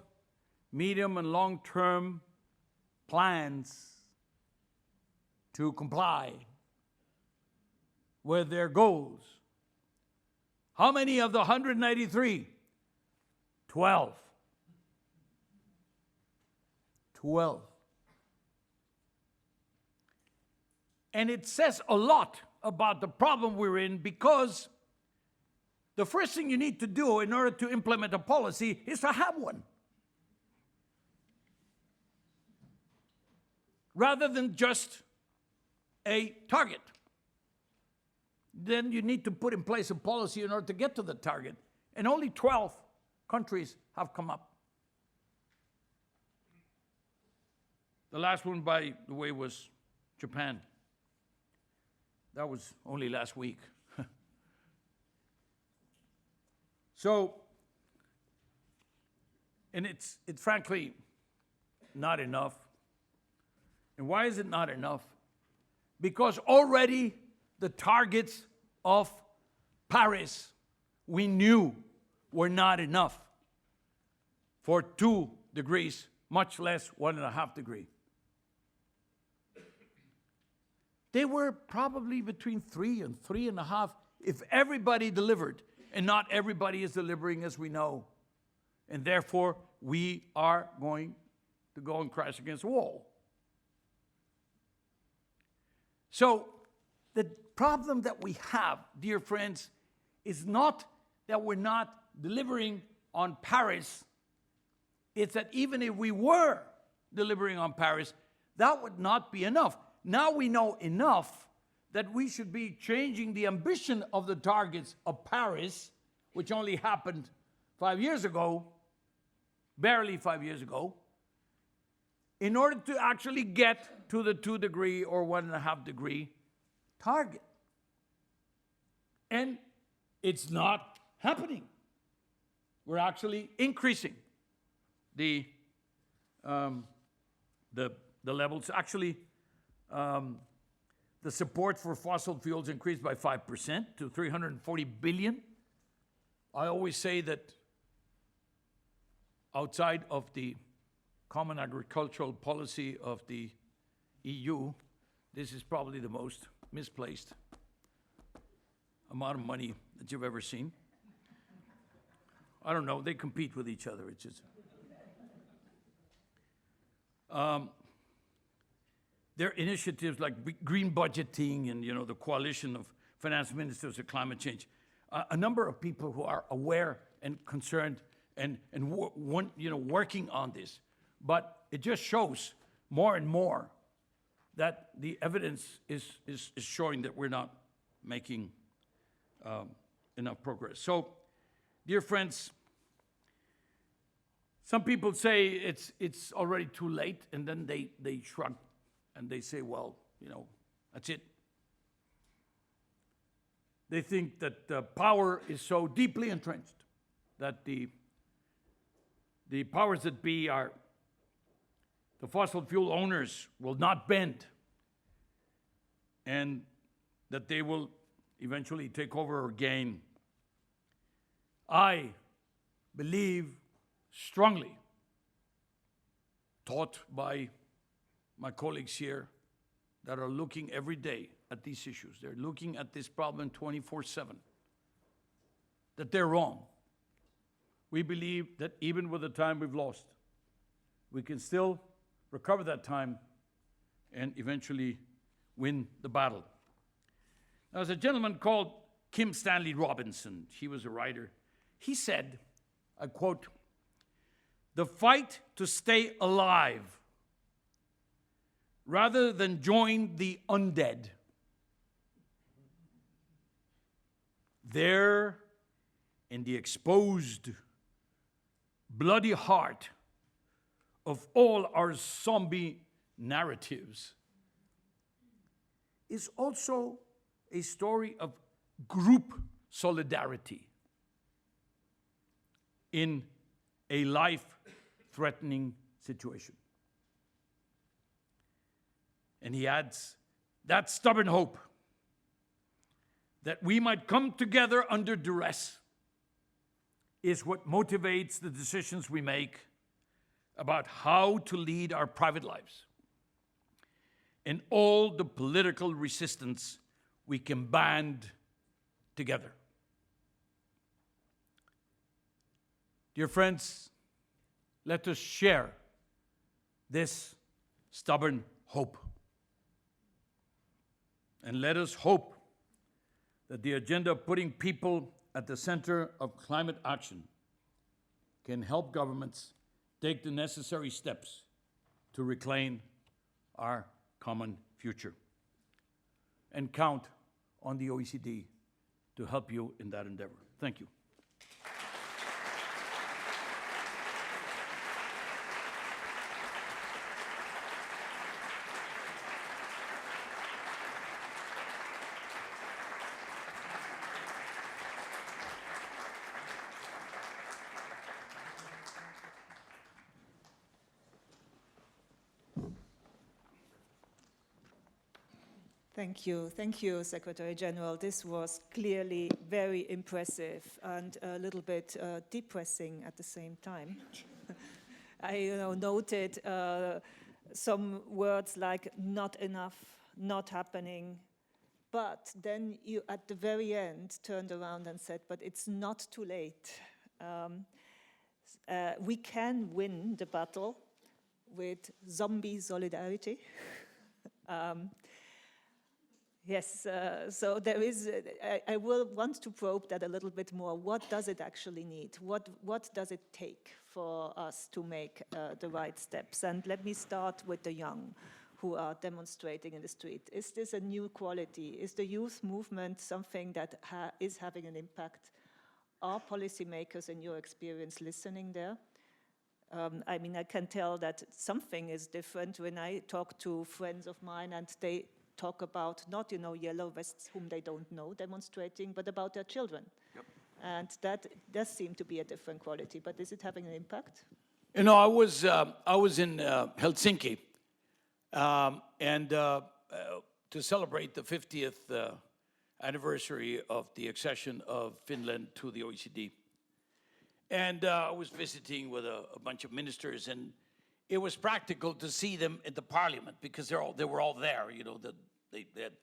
medium and long-term plans to comply with their goals? How many of the 193? 12. 12. And it says a lot about the problem we're in, because the first thing you need to do in order to implement a policy is to have one, rather than just a target. Then you need to put in place a policy in order to get to the target. And only 12 countries have come up. The last one, by the way, was Japan. That was only last week. So, and it's frankly not enough. And why is it not enough? Because already the targets of Paris we knew were not enough for 2 degrees, much less 1.5 degrees. They were probably between 3 and 3.5 if everybody delivered, and not everybody is delivering, as we know. And therefore, we are going to go and crash against a wall. So, the problem that we have, dear friends, is not that we're not delivering on Paris. It's that even if we were delivering on Paris, that would not be enough. Now we know enough that we should be changing the ambition of the targets of Paris, which only happened 5 years ago, barely 5 years ago, in order to actually get to the 2 degree or 1.5 degree target. And it's not happening. We're actually increasing the levels. Actually, the support for fossil fuels increased by 5% to 340 billion. I always say that outside of the common agricultural policy of the EU, this is probably the most misplaced amount of money that you've ever seen. I don't know, they compete with each other. It's just there are initiatives like green budgeting and, the coalition of finance ministers of climate change. A number of people who are aware and concerned and working on this. But it just shows more and more that the evidence is showing that we're not making enough progress. So, dear friends, some people say it's already too late, and then they shrug and they say, well, that's it. They think that power is so deeply entrenched that the powers that be are, the fossil fuel owners will not bend, and that they will eventually take over or gain. I believe strongly, taught by my colleagues here that are looking every day at these issues. They're looking at this problem 24/7, that they're wrong. We believe that even with the time we've lost, we can still recover that time and eventually win the battle. Now, there's a gentleman called Kim Stanley Robinson. He was a writer. He said, I quote, "The fight to stay alive rather than join the undead. There, in the exposed, bloody heart of all our zombie narratives, is also a story of group solidarity. in a life-threatening situation. And he adds, that stubborn hope that we might come together under duress is what motivates the decisions we make about how to lead our private lives and all the political resistance we can band together. Dear friends, let us share this stubborn hope. And let us hope that the agenda of putting people at the center of climate action can help governments take the necessary steps to reclaim our common future. And count on the OECD to help you in that endeavor. Thank you.
Thank you, Secretary General. This was clearly very impressive and a little bit depressing at the same time. I noted some words like not enough, not happening, but then you at the very end turned around and said, but it's not too late. We can win the battle with zombie solidarity. Yes, so there is, I will want to probe that a little bit more. What does it actually need? What does it take for us to make the right steps? And let me start with the young who are demonstrating in the street. Is this a new quality? Is the youth movement something that is having an impact? Are policymakers, in your experience, listening there? I mean, I can tell that something is different when I talk to friends of mine and they talk about not, yellow vests whom they don't know demonstrating, but about their children. Yep. And that does seem to be a different quality, but is it having an impact?
I was in Helsinki, and to celebrate the 50th anniversary of the accession of Finland to the OECD. And I was visiting with a bunch of ministers, and it was practical to see them in the parliament because they were all there. They had,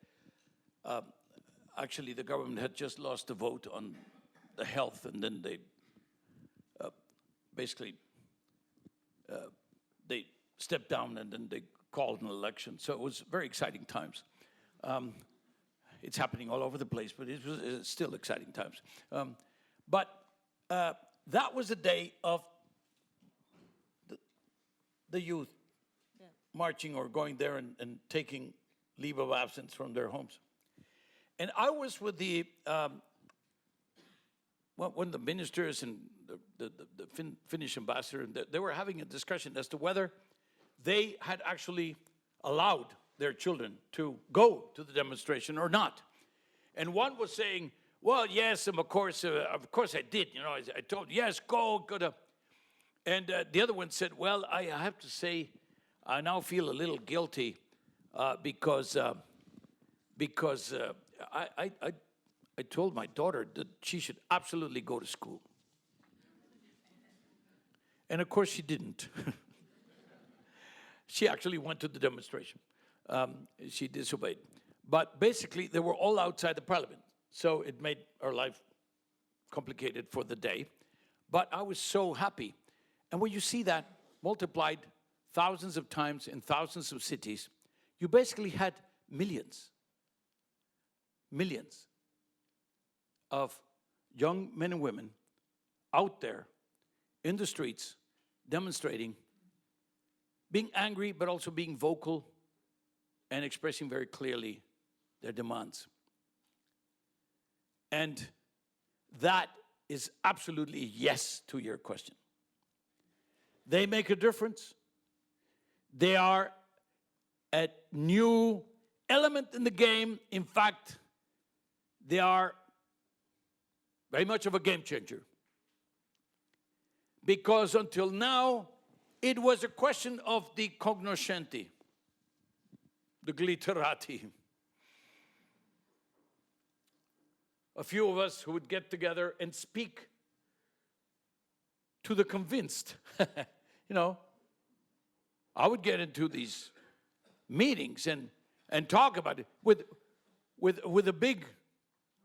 actually the government had just lost the vote on the health, and then they basically they stepped down, and then they called an election. So it was very exciting times. It's happening all over the place, but it's still exciting times. But that was a day of the youth marching or going there and taking leave of absence from their homes. And I was with one of the ministers and the Finnish ambassador, and they were having a discussion as to whether they had actually allowed their children to go to the demonstration or not. And one was saying, well, yes, and of course I did. I told, yes, go to. And the other one said, well, I have to say, I now feel a little guilty because I told my daughter that she should absolutely go to school. And of course she didn't. She actually went to the demonstration. She disobeyed. But basically, they were all outside the parliament. So it made our life complicated for the day. But I was so happy. And when you see that multiplied thousands of times in thousands of cities, you basically had millions of young men and women out there in the streets demonstrating, being angry, but also being vocal and expressing very clearly their demands. And that is absolutely yes to your question. They make a difference. They are a new element in the game. In fact, they are very much of a game changer. because until now, it was a question of the cognoscenti, the glitterati. A few of us who would get together and speak to the convinced. You know, I would get into these meetings and talk about it with a big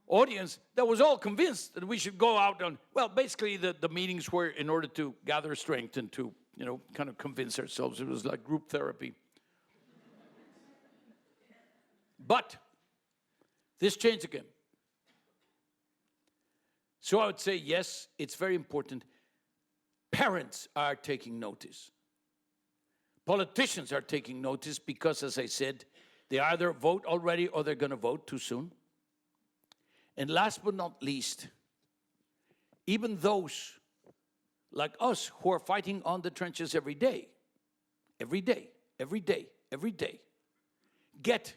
audience that was all convinced that we should go out on, well, basically the meetings were in order to gather strength and to, you know, kind of convince ourselves. It was like group therapy. But this changed again. So I would say, yes, it's very important. Parents are taking notice. Politicians are taking notice because, as I said, they either vote already or they're going to vote too soon. And last but not least, even those like us who are fighting on the trenches every day, get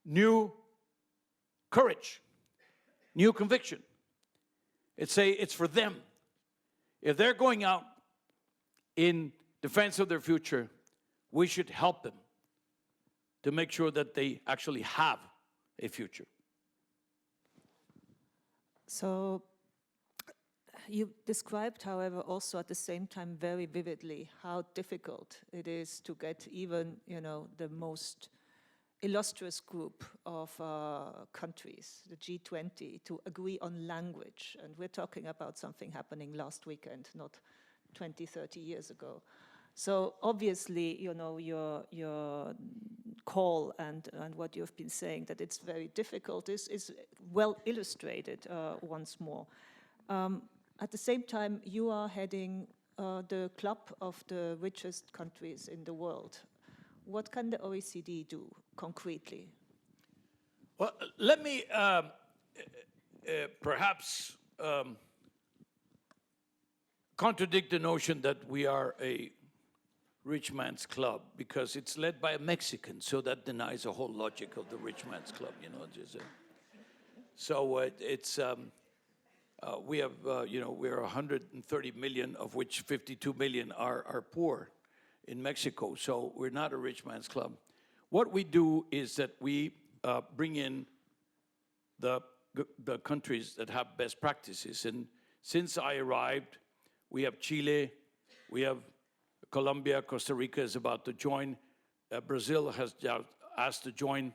new courage, new conviction. It's for them. If they're going out in defense of their future, we should help them to make sure that they actually have a future.
So you described, however, also at the same time very vividly how difficult it is to get even, you know, the most illustrious group of countries, the G20, to agree on language. And we're talking about something happening last weekend, not 20, 30 years ago. So obviously, you know, your call and what you've been saying, that it's very difficult, is well illustrated once more. At the same time, you are heading the club of the richest countries in the world. What can the OECD do concretely?
Well, let me perhaps contradict the notion that we are a rich man's club, because it's led by a Mexican, so that denies the whole logic of the rich man's club, you know. We have, you know, we're 130 million, of which 52 million are poor in Mexico, so we're not a rich man's club. What we do is that we bring in the countries that have best practices, and since I arrived, we have Chile, we have Colombia, Costa Rica is about to join, Brazil has asked to join,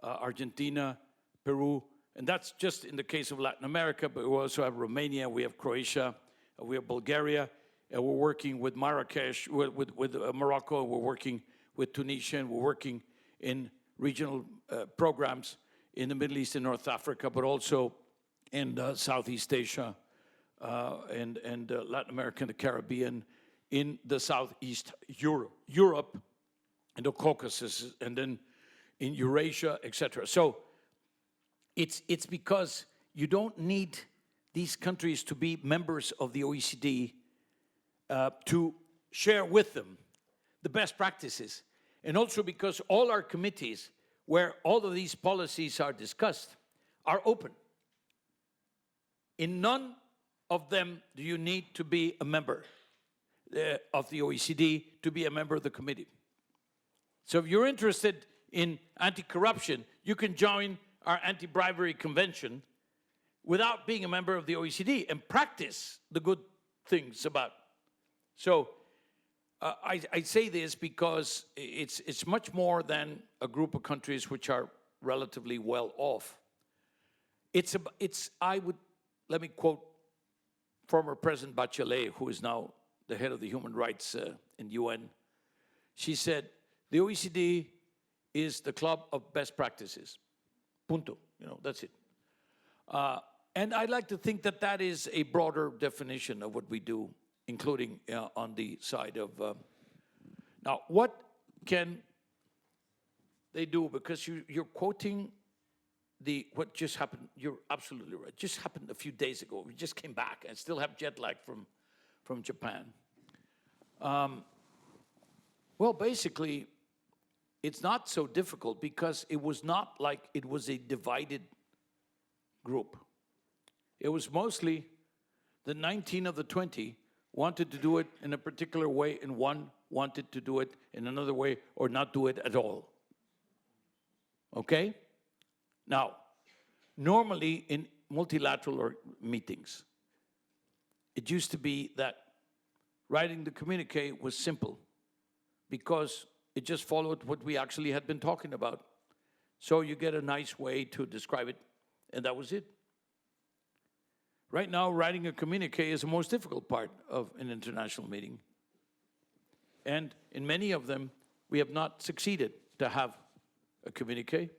Argentina, Peru, and that's just in the case of Latin America, but we also have Romania, we have Croatia, we have Bulgaria, and we're working with Marrakesh, with Morocco, we're working with Tunisia, and we're working in regional programs in the Middle East and North Africa, but also in Southeast Asia and Latin America and the Caribbean, in the Southeast Europe, and the Caucasus, and then in Eurasia, etc. So it's because you don't need these countries to be members of the OECD to share with them the best practices. And also because all our committees, where all of these policies are discussed, are open. In none of them do you need to be a member of the OECD to be a member of the committee. So if you're interested in anti-corruption, you can join our anti-bribery convention without being a member of the OECD and practice the good things about. So I say this because it's much more than a group of countries which are relatively well off. Let me quote former President Bachelet, who is now the head of the human rights in UN. She said, the OECD is the club of best practices. Punto. You know, that's it. And I'd like to think that that is a broader definition of what we do, including on the side of... Now, what can they do? Because you're quoting what just happened. You're absolutely right. Just happened a few days ago. We just came back and still have jet lag from Japan. Well, basically, it's not so difficult because it was not like it was a divided group. It was mostly the 19 of the 20 wanted to do it in a particular way and one wanted to do it in another way or not do it at all. Okay? Now, normally in multilateral meetings, it used to be that writing the communique was simple because it just followed what we actually had been talking about. So you get a nice way to describe it, and that was it. Right now, writing a communique is the most difficult part of an international meeting. And in many of them, we have not succeeded to have a communique,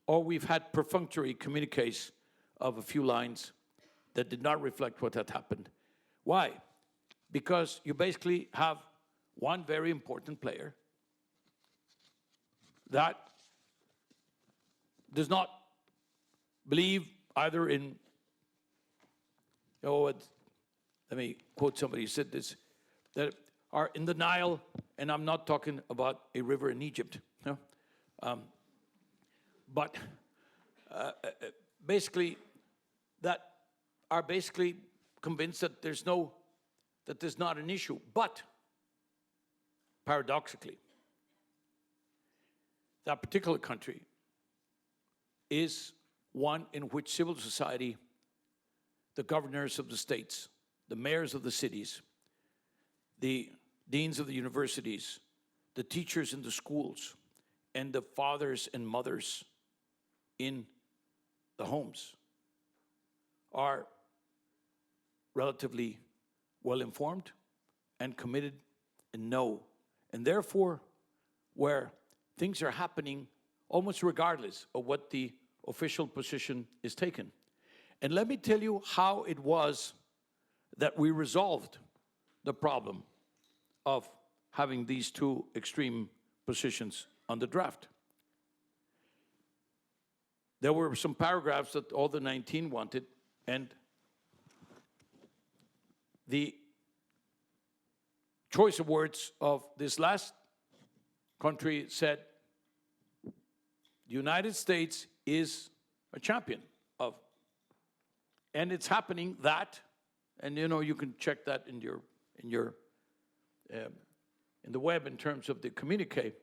or we've had perfunctory communiques of a few lines that did not reflect what had happened. Why? Because you basically have one very important player that does not believe either in, let me quote somebody who said this, that are in the Nile, and I'm not talking about a river in Egypt, no? But basically, that are basically convinced that there's not an issue. But paradoxically, that particular country is one in which civil society, the governors of the states, the mayors of the cities, the deans of the universities, the teachers in the schools, and the fathers and mothers in the homes are relatively well-informed and committed and know. And therefore, where things are happening almost regardless of what the official position is taken. And let me tell you how it was that we resolved the problem of having these two extreme positions on the draft. There were some paragraphs that all the 19 wanted, and the choice of words of this last country said, the United States is a champion of, and it's happening that, and you can check that in the web in terms of the communique,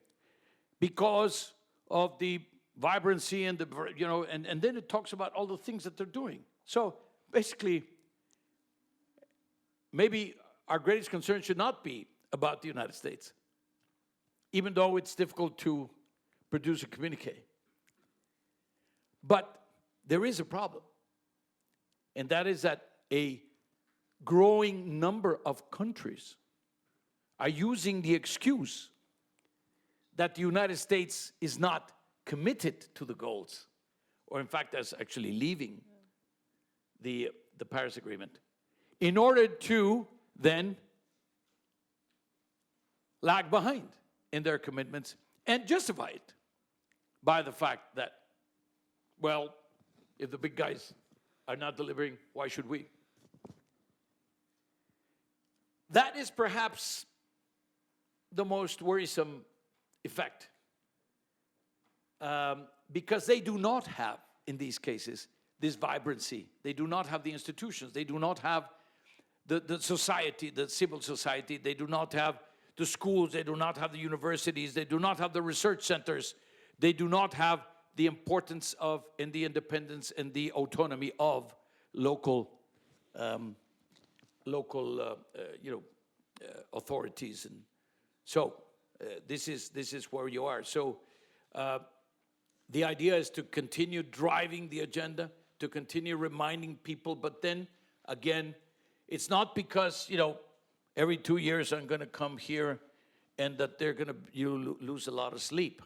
because of the vibrancy and and then it talks about all the things that they're doing. So basically, maybe our greatest concern should not be about the United States, even though it's difficult to produce a communique. But there is a problem, and that is that a growing number of countries are using the excuse that the United States is not committed to the goals, or in fact is actually leaving the Paris Agreement, in order to then lag behind in their commitments and justify it by the fact that, well, if the big guys are not delivering, why should we? That is perhaps the most worrisome effect, because they do not have, in these cases, this vibrancy. They do not have the institutions. They do not have the society, the civil society. They do not have the schools. They do not have the universities. They do not have the research centers. They do not have the importance of, and the independence and the autonomy of local authorities. And so this is where you are. So the idea is to continue driving the agenda, to continue reminding people, but then again, it's not because, every 2 years I'm going to come here and that you lose a lot of sleep.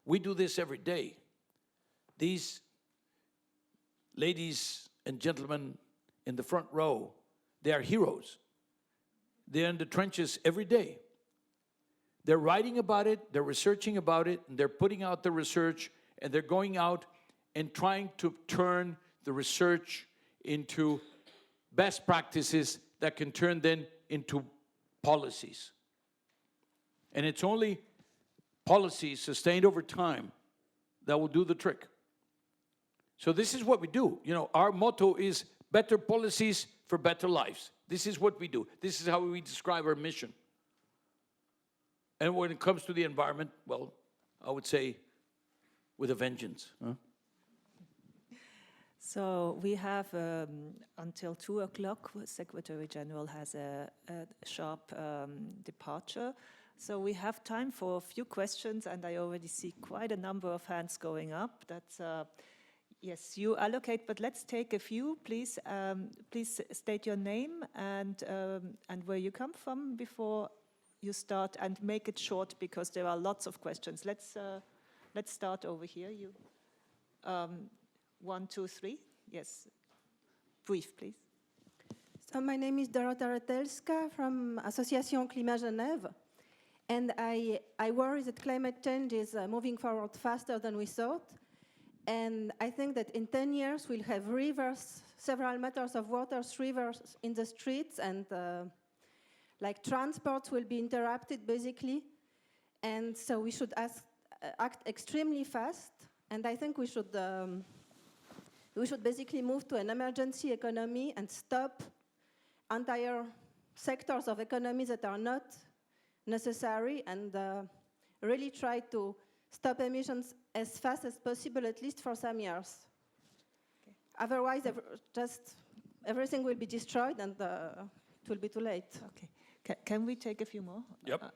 We do this every day. These ladies and gentlemen in the front row, they are heroes. They're in the trenches every day. They're writing about it, they're researching about it, and they're putting out the research, and they're going out and trying to turn the research into best practices that can turn then into policies. And it's only policies sustained over time that will do the trick. So this is what we do. Our motto is better policies for better lives. This is what we do. This is how we describe our mission. And when it comes to the environment, well, I would say with a vengeance. Huh?
So we have until 2 o'clock. Secretary General has a sharp departure. So we have time for a few questions, and I already see quite a number of hands going up. That's yes, you allocate, but let's take a few, please. Please state your name and where you come from before you start, and make it short because there are lots of questions. Let's start over here. You, 1, 2, 3. Yes, brief, please.
So my name is Dorota Retelska from Association Climat Genève. And I worry that climate change is moving forward faster than we thought. And I think that in 10 years, we'll have rivers, several meters of water, rivers in the streets, and like transports will be interrupted, basically. And so we should act extremely fast. And I think we should basically move to an emergency economy and stop entire sectors of economy that are not necessary, and really try to stop emissions as fast as possible, at least for some years. Okay. Otherwise, everything will be destroyed, and it will be too late.
Okay. Can we take a few more?
Yep.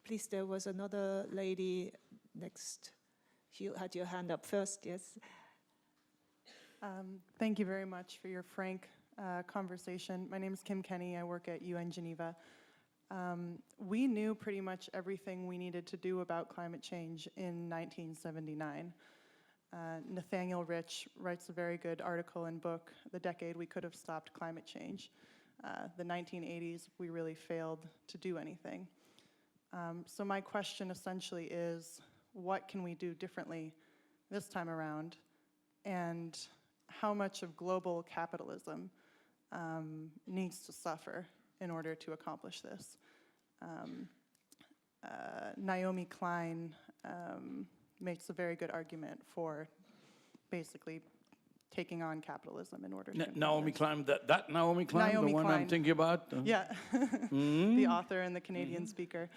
Please, there was another lady next. You had your hand up first, yes.
Thank you very much for your frank conversation. My name is Kim Kenny. I work at UN Geneva. We knew pretty much everything we needed to do about climate change in 1979. Nathaniel Rich writes a very good article and book, The Decade We Could Have Stopped Climate Change. The 1980s, we really failed to do anything. So my question essentially is, what can we do differently this time around? And how much of global capitalism needs to suffer in order to accomplish this? Naomi Klein makes a very good argument for basically taking on capitalism in order to...
Naomi Klein, that Naomi Klein,
Naomi
the one
Klein.
I'm thinking about?
Yeah, the author and the Canadian speaker.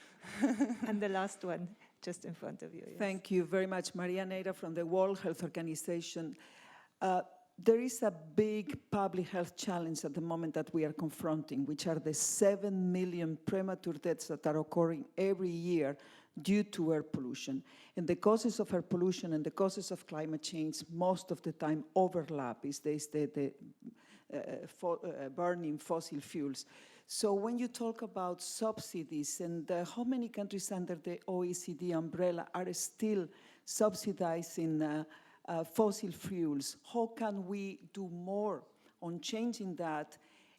And the last one, just in front of you. Yes.
Thank you very much, Maria Neira from the World Health Organization. There is a big public health challenge at the moment that we are confronting, which are the 7 million premature deaths that are occurring every year due to air pollution. And the causes of air pollution and the causes of climate change most of the time overlap, is the burning fossil fuels. So when you talk about subsidies and how many countries under the OECD umbrella are still subsidizing fossil fuels, how can we do more on changing that?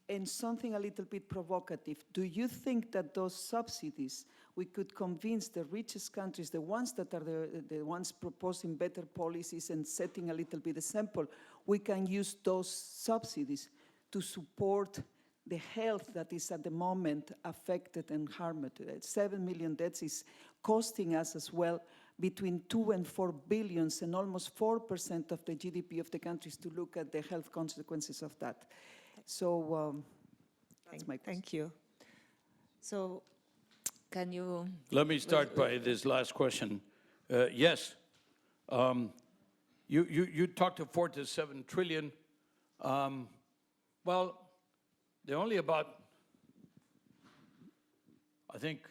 And something a little bit provocative, do you think that those subsidies, we could convince the richest countries, the ones that are the ones proposing better policies and setting a little bit example, we can use those subsidies to support the health that is at the moment affected and harmed? 7 million deaths is costing us as well between 2 and 4 billions and almost 4% of the GDP of the countries to look at the health consequences of that. So that's my question.
Thank you. So can you...
Let me start by this last question. Yes, you talked of 4 to 7 trillion. Well, there are only about, I think,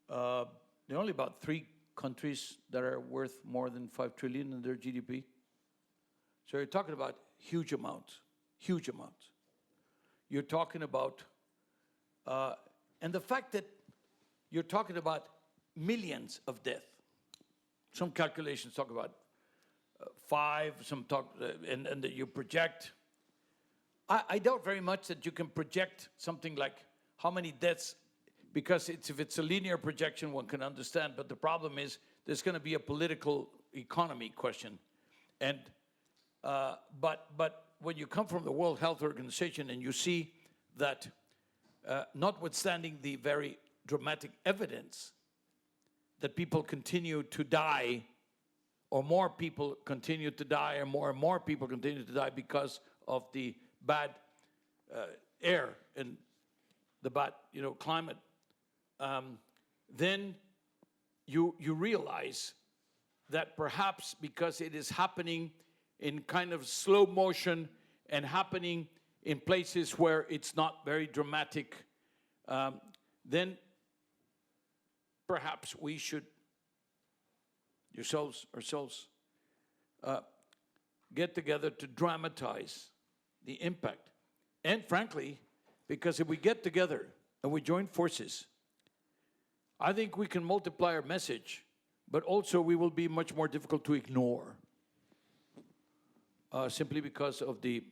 there are only about 3 countries that are worth more than 5 trillion in their GDP. So you're talking about huge amounts, huge amounts. You're talking about, and the fact that you're talking about millions of deaths. Some calculations talk about 5, some talk, and that you project. I doubt very much that you can project something like how many deaths, because if it's a linear projection, one can understand, but the problem is there's going to be a political economy question. And, but when you come from the World Health Organization and you see that notwithstanding the very dramatic evidence that people continue to die, or more people continue to die, or more and more people continue to die because of the bad air and the bad, climate, then you realize that perhaps because it is happening in kind of slow motion and happening in places where it's not very dramatic, then perhaps we should, ourselves, get together to dramatize the impact. And frankly, because if we get together and we join forces, I think we can multiply our message, but also we will be much more difficult to ignore, simply because of the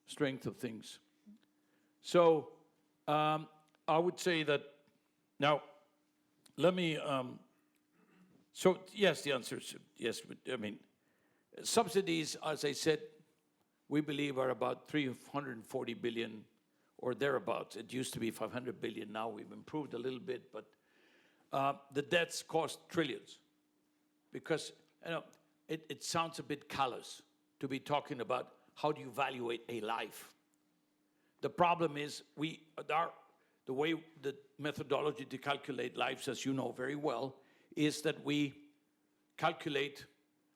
strength of things. So I would say that, now, let me, so yes, the answer is yes. I mean, subsidies, as I said, we believe are about 340 billion or thereabouts. It used to be 500 billion, now we've improved a little bit, but the debts cost trillions. Because, it sounds a bit callous to be talking about how do you evaluate a life. The problem is the way the methodology to calculate lives, as you know very well, is that we calculate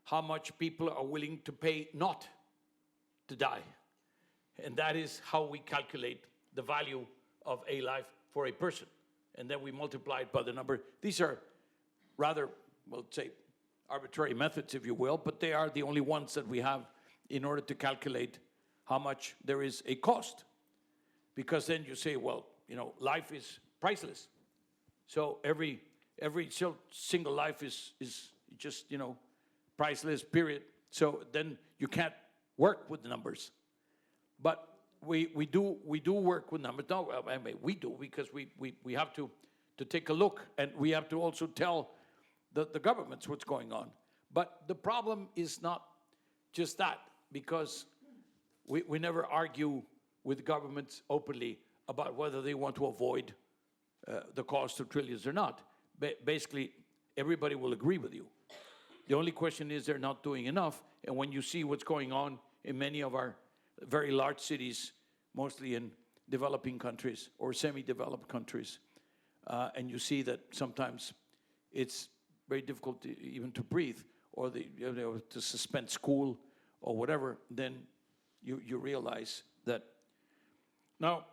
how much people are willing to pay not to die. And that is how we calculate the value of a life for a person. And then we multiply it by the number. These are rather, well, say, arbitrary methods, if you will, but they are the only ones that we have in order to calculate how much there is a cost. Because then you say, well, life is priceless. So every single life is just, priceless, period. So then you can't work with the numbers. But we do work with numbers. No, I mean, we do, because we have to take a look, and we have to also tell the governments what's going on. But the problem is not just that, because we never argue with governments openly about whether they want to avoid the cost of trillions or not. Basically, everybody will agree with you. The only question is they're not doing enough. And when you see what's going on in many of our very large cities, mostly in developing countries or semi-developed countries, and you see that sometimes it's very difficult even to breathe, or to suspend school or whatever, then you realize that. Now,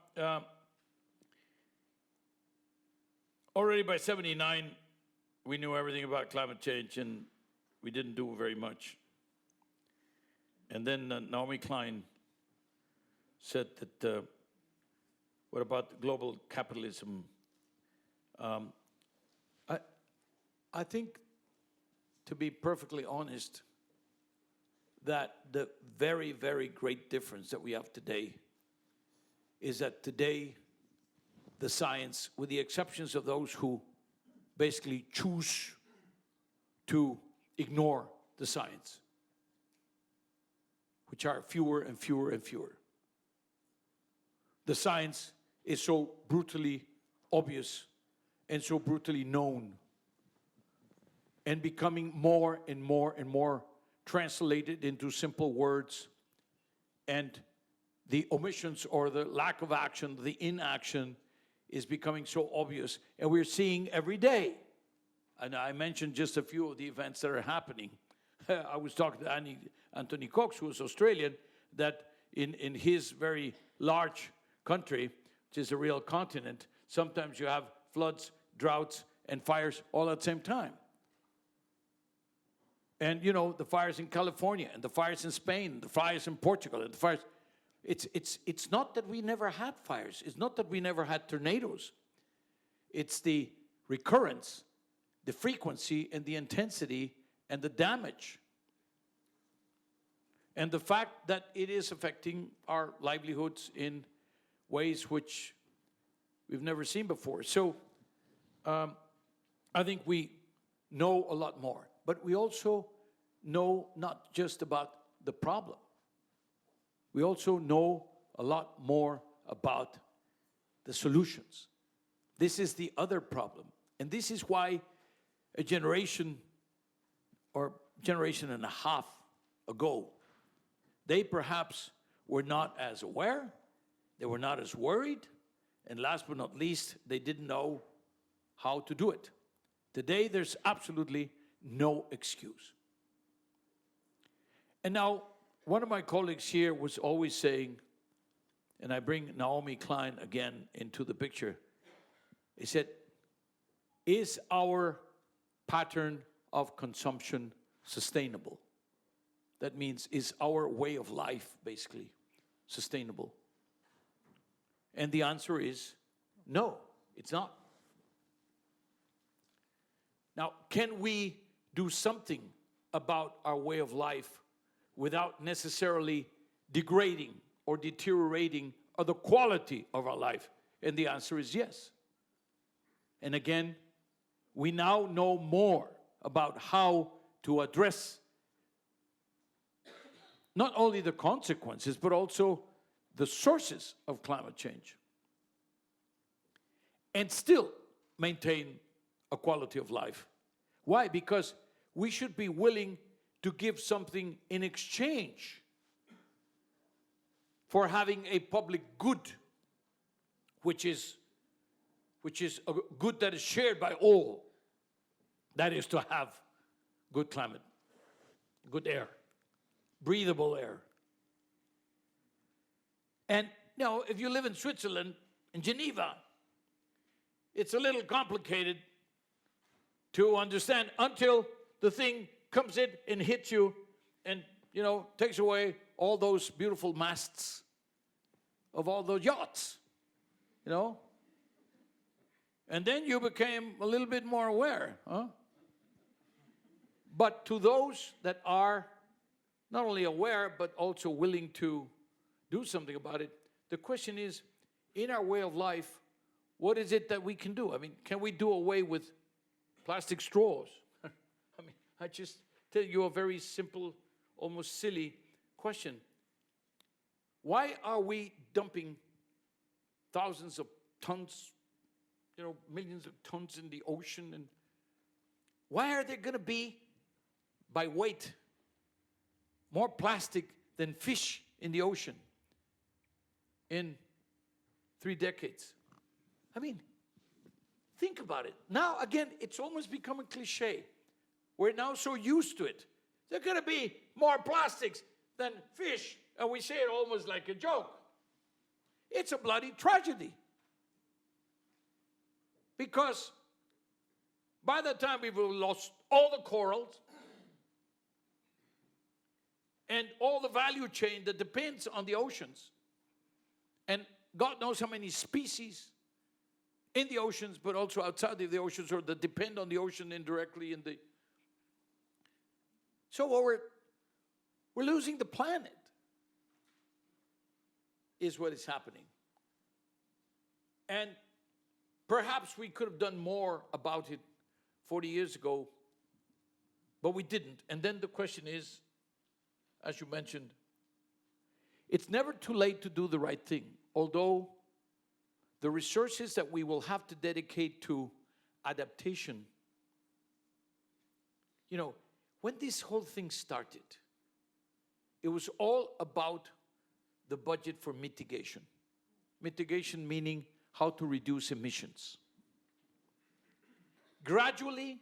already by '79, we knew everything about climate change, and we didn't do very much. And then Naomi Klein said that, what about global capitalism? I think, to be perfectly honest, that the very, very great difference that we have today is that today the science, with the exceptions of those who basically choose to ignore the science, which are fewer and fewer and fewer, the science is so brutally obvious and so brutally known, and becoming more and more and more translated into simple words, and the omissions or the lack of action, the inaction, is becoming so obvious, and we're seeing every day. And I mentioned just a few of the events that are happening. I was talking to Anthony Cox, who is Australian, that in his very large country, which is a real continent, sometimes you have floods, droughts, and fires all at the same time. And the fires in California, and the fires in Spain, the fires in Portugal, and the fires. It's not that we never had fires. It's not that we never had tornadoes. It's the recurrence, the frequency, and the intensity, and the damage. And the fact that it is affecting our livelihoods in ways which we've never seen before. So I think we know a lot more. But we also know not just about the problem. We also know a lot more about the solutions. This is the other problem. And this is why a generation or generation and a half ago, they perhaps were not as aware, They were not as worried. And last but not least, they didn't know how to do it. Today, there's absolutely no excuse. And now, one of my colleagues here was always saying, and I bring Naomi Klein again into the picture, he said, is our pattern of consumption sustainable? That means, is our way of life basically sustainable? And the answer is no, it's not. Now, can we do something about our way of life without necessarily degrading or deteriorating the quality of our life? And the answer is yes. And again, we now know more about how to address not only the consequences, but also the sources of climate change, and still maintain a quality of life. Why? Because we should be willing to give something in exchange for having a public good, which is a good that is shared by all. That is to have good climate, good air, breathable air. And you know, if you live in Switzerland, in Geneva, it's a little complicated to understand until the thing comes in and hits you and, you know, takes away all those beautiful masts of all those yachts, you know? And then you became a little bit more aware, huh? But to those that are not only aware, but also willing to do something about it, the question is, in our way of life, what is it that we can do? I mean, can we do away with plastic straws? I mean, I just tell you a very simple, almost silly question. Why are we dumping thousands of tons, you know, millions of tons in the ocean? And why are there going to be, by weight, more plastic than fish in the ocean in 3 decades? I mean, think about it. Now, again, it's almost become a cliche. We're now so used to it. There are going to be more plastics than fish, and we say it almost like a joke. It's a bloody tragedy. Because by the time we've lost all the corals and all the value chain that depends on the oceans, and God knows how many species in the oceans, but also outside of the oceans, or that depend on the ocean indirectly. So we're losing the planet, is what is happening. And perhaps we could have done more about it 40 years ago, but we didn't. And then the question is, as you mentioned, it's never too late to do the right thing, although the resources that we will have to dedicate to adaptation. You know, when this whole thing started, it was all about the budget for mitigation. Mitigation meaning how to reduce emissions. Gradually,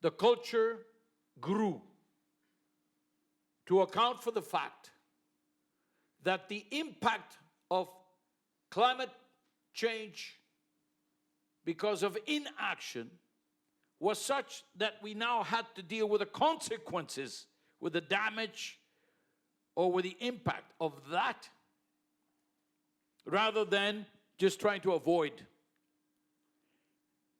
the culture grew to account for the fact that the impact of climate change because of inaction was such that we now had to deal with the consequences, with the damage or with the impact of that, rather than just trying to avoid.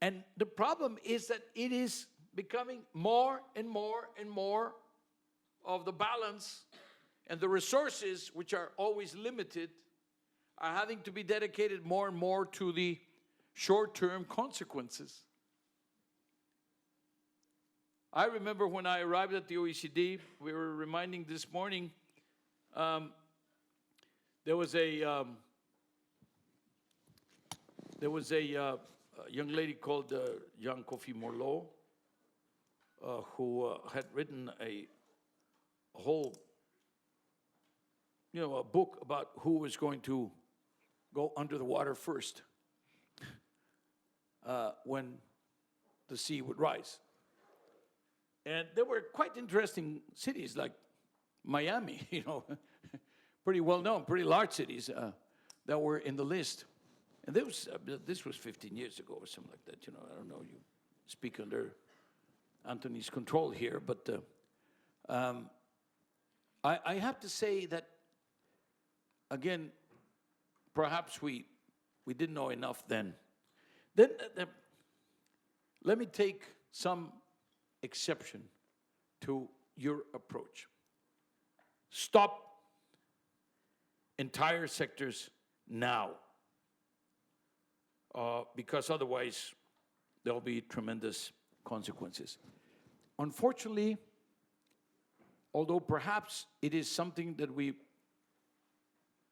And the problem is that it is becoming more and more and more of the balance, and the resources, which are always limited, are having to be dedicated more and more to the short-term consequences. I remember when I arrived at the OECD, we were reminding this morning, there was a young lady called Jean Kofi Morlot, who had written a whole a book about who was going to go under the water first when the sea would rise. And there were quite interesting cities like Miami, pretty well-known, pretty large cities that were in the list. And this was 15 years ago or something like that. I don't know, you speak under Anthony's control here, but I have to say that, again, perhaps we didn't know enough then. Then let me take some exception to your approach. Stop entire sectors now, because otherwise there'll be tremendous consequences. Unfortunately, although perhaps it is something that we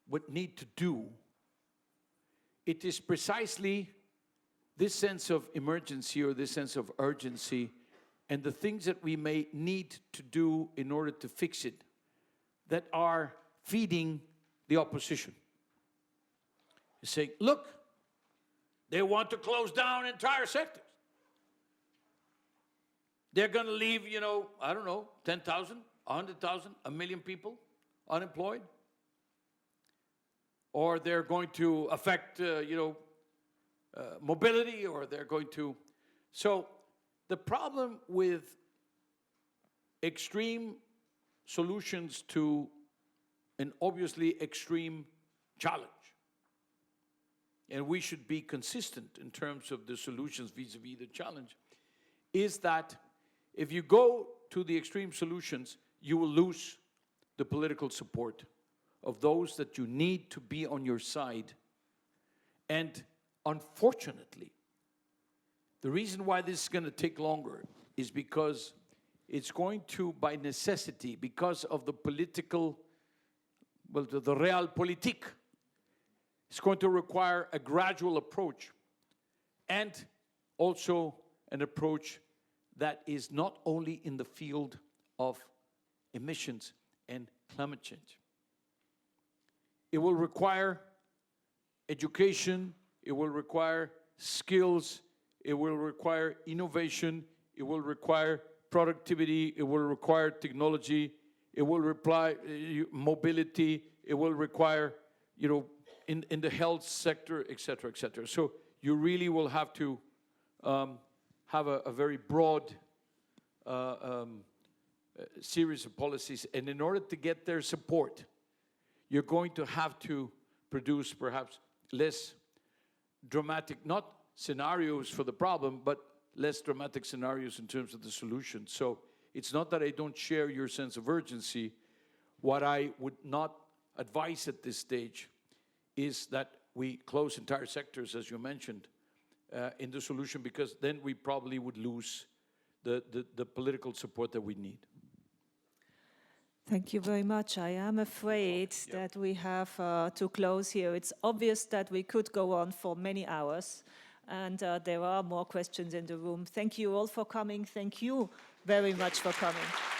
would need to do, it is precisely this sense of emergency or this sense of urgency and the things that we may need to do in order to fix it that are feeding the opposition. You say, look, they want to close down entire sectors. They're going to leave, 10,000, 100,000, 1 million people unemployed. Or they're going to affect, mobility, or they're going to... So the problem with extreme solutions to an obviously extreme challenge, and we should be consistent in terms of the solutions vis-a-vis the challenge, is that if you go to the extreme solutions, you will lose the political support of those that you need to be on your side. And unfortunately, the reason why this is going to take longer is because it's going to, by necessity, because of the political, the realpolitik, it's going to require a gradual approach, and also an approach that is not only in the field of emissions and climate change. It will require education, it will require skills, it will require innovation, it will require productivity, it will require technology, it will require mobility, it will require, in the health sector, et cetera, et cetera. So you really will have to have a very broad series of policies. And in order to get their support, you're going to have to produce perhaps less dramatic, not scenarios for the problem, but less dramatic scenarios in terms of the solution. So it's not that I don't share your sense of urgency. What I would not advise at this stage is that we close entire sectors, as you mentioned, in the solution, because then we probably would lose the political support that we need.
Thank you very much. I am afraid that we have to close here. It's obvious that we could go on for many hours, and there are more questions in the room. Thank you all for coming. Thank you very much for coming.